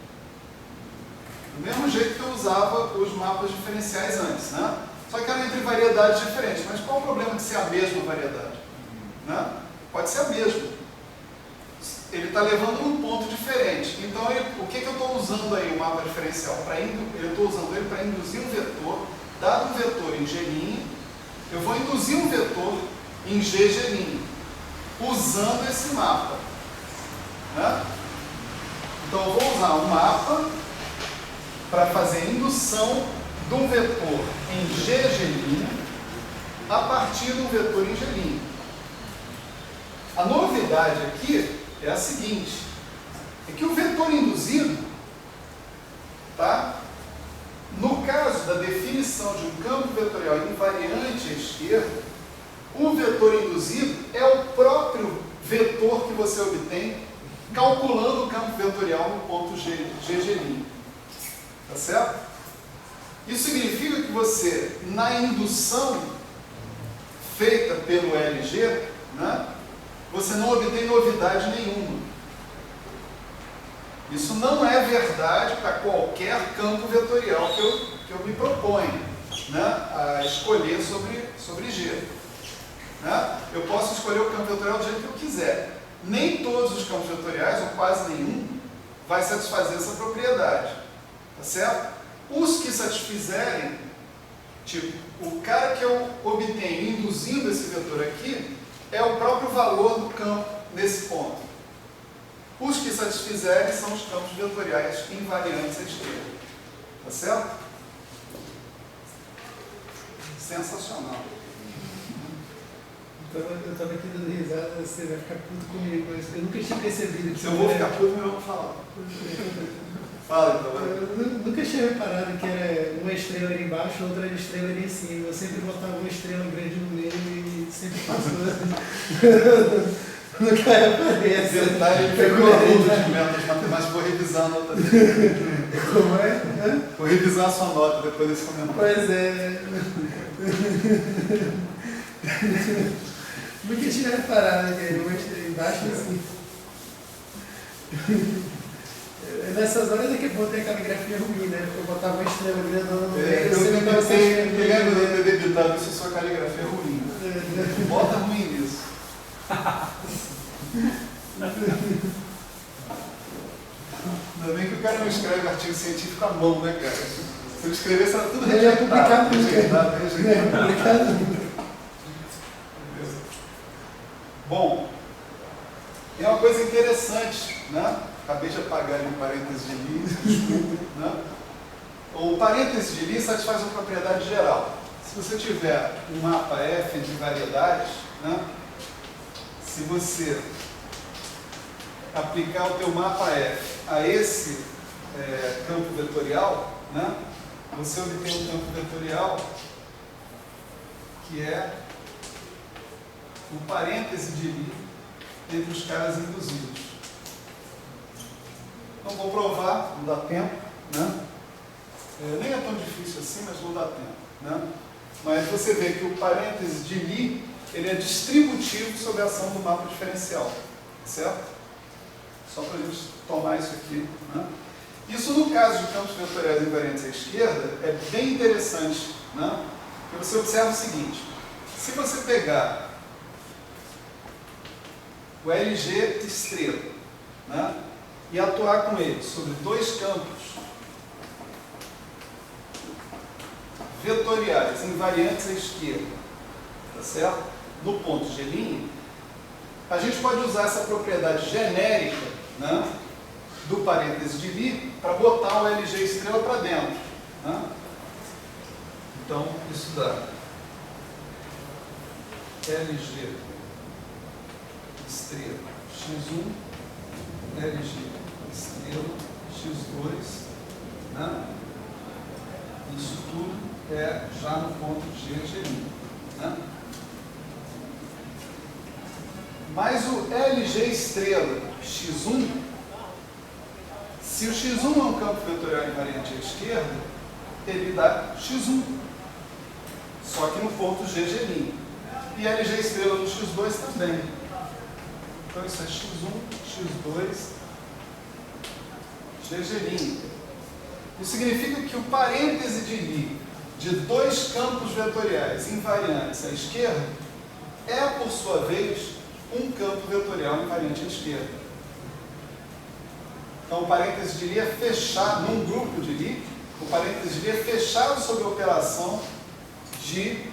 Do mesmo jeito que eu usava os mapas diferenciais antes, né? Só que eram entre variedades diferentes. Mas qual o problema de ser a mesma variedade? Né? Pode ser a mesma. Ele está levando um ponto diferente. Então, o que eu estou usando aí o mapa diferencial? Eu estou usando ele para induzir um vetor. Dado um vetor em G', eu vou induzir um vetor em GG', usando esse mapa. Né? Então, eu vou usar um mapa para fazer a indução de um vetor em GG' a partir de um vetor em G'. A novidade aqui é a seguinte: é que o vetor induzido, tá? No caso da definição de um campo vetorial invariante à esquerda, o vetor induzido é o próprio vetor que você obtém calculando o campo vetorial no ponto GG'. Tá certo? Isso significa que você, na indução feita pelo LG, né, você não obtém novidade nenhuma. Isso não é verdade para qualquer campo vetorial que eu me proponho, né, a escolher sobre G. Né? Eu posso escolher o campo vetorial do jeito que eu quiser. Nem todos os campos vetoriais, ou quase nenhum, vai satisfazer essa propriedade. Tá certo? Os que satisfizerem Tipo, o cara que eu obtenho induzindo esse vetor aqui é o próprio valor do campo nesse ponto. Os que satisfizerem são os campos vetoriais invariantes à esquerda. Tá certo? Sensacional. Eu estava aqui dando risada, você vai ficar puto comigo, mas eu nunca tinha percebido que... Se eu vou ficar puto, eu vou falar. Fala então. Eu nunca tinha reparado que era uma estrela ali embaixo, outra estrela ali em cima. Eu sempre botava uma estrela grande no meio e sempre passou assim. Nunca reparei essa. Detalhe, ele pegou a aluno de métodos matemáticos, vou revisar a nota dele. Como é? Vou revisar a sua nota depois desse comentário. Pois é. Nunca tinha reparado que uma estrela embaixo e assim. Nessas horas é que é bom ter a caligrafia ruim, né? Porque eu botava uma estrela grandona no meio. Eu lembro de eu ter debitado isso, sua caligrafia é ruim. Bota ruim nisso. Ainda bem que o cara não escreve artigo científico à mão, né, cara? Se ele escrevesse, era tudo Ele é publicado rejeitado. Bom, tem uma coisa interessante, né? Acabei de apagar ali um parêntese de Lie, desculpa, né? O parêntese de Lie satisfaz uma propriedade geral. Se você tiver um mapa F de variedades, né? Se você aplicar o teu mapa F a esse campo vetorial, né? Você obtém um campo vetorial que é o parêntese de Lie entre os caras induzidos. Não vou provar, não dá tempo, né? Nem é tão difícil assim, mas não dá tempo, né? Mas você vê que o parêntese de Lie, ele é distributivo sobre a ação do mapa diferencial, certo? Só para a gente tomar isso aqui, né? Isso no caso de campos vetoriais invariantes à esquerda é bem interessante, né? Porque você observa o seguinte: se você pegar o LG estrela, né? E atuar com ele sobre dois campos vetoriais invariantes à esquerda, tá certo? No ponto G', a gente pode usar essa propriedade genérica, né, do parêntese de Lie para botar o LG estrela para dentro, né? Então, isso dá LG estrela x1, LG estrela x2, né? Isso tudo é já no ponto G', né? Mas o LG estrela x1, se o x1 é um campo vetorial invariante à esquerda, ele dá x1, só que no ponto G'. E LG estrela no x2 também. Então isso é x1, x2, G'. Isso significa que o parêntese de Lie de dois campos vetoriais invariantes à esquerda é, por sua vez, um campo vetorial invariante à esquerda. Então o parêntese de Lie é fechado, num grupo de Lie, o parêntese de Lie é fechado sobre a operação de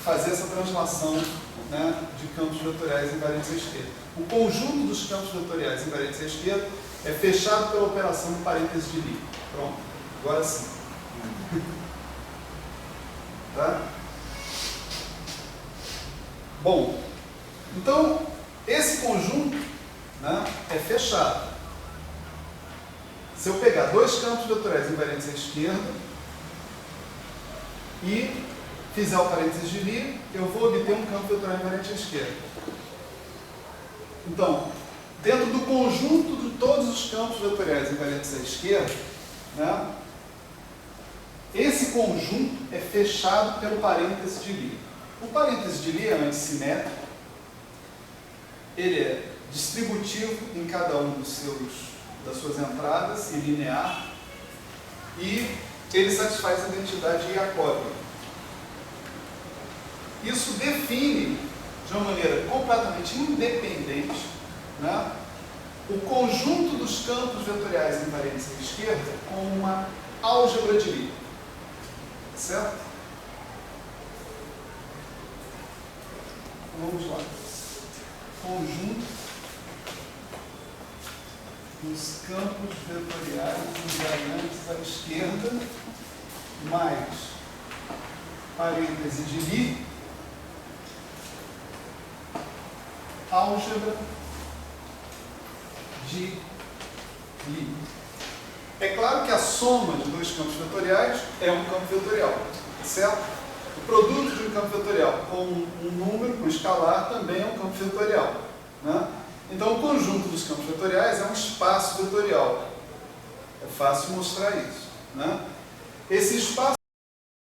fazer essa translação, né, de campos vetoriais invariantes à esquerda. O conjunto dos campos vetoriais invariantes à esquerda é fechado pela operação do parêntese de Lie. Pronto, agora sim. Tá? Bom, então esse conjunto, né, é fechado. Se eu pegar dois campos vetoriais invariantes à esquerda e fizer o parênteses de Lie, eu vou obter um campo vetorial invariante à esquerda. Então, dentro do conjunto de todos os campos vetoriais invariantes à esquerda, né, esse conjunto é fechado pelo parêntese de Lie. O parêntese de Lie é antissimétrico, ele é distributivo em cada um das suas entradas e linear, e ele satisfaz a identidade iacóbica. Isso define, de uma maneira completamente independente, né, o conjunto dos campos vetoriais invariantes à esquerda como uma álgebra de Lie. Certo? Vamos lá. Conjunto dos campos vetoriais invariantes à esquerda, mais parêntese de Lie, álgebra de Lie. É claro que a soma de dois campos vetoriais é um campo vetorial, certo? O produto de um campo vetorial com um número, com um escalar, também é um campo vetorial, né? Então, o conjunto dos campos vetoriais é um espaço vetorial. É fácil mostrar isso, né? Esse espaço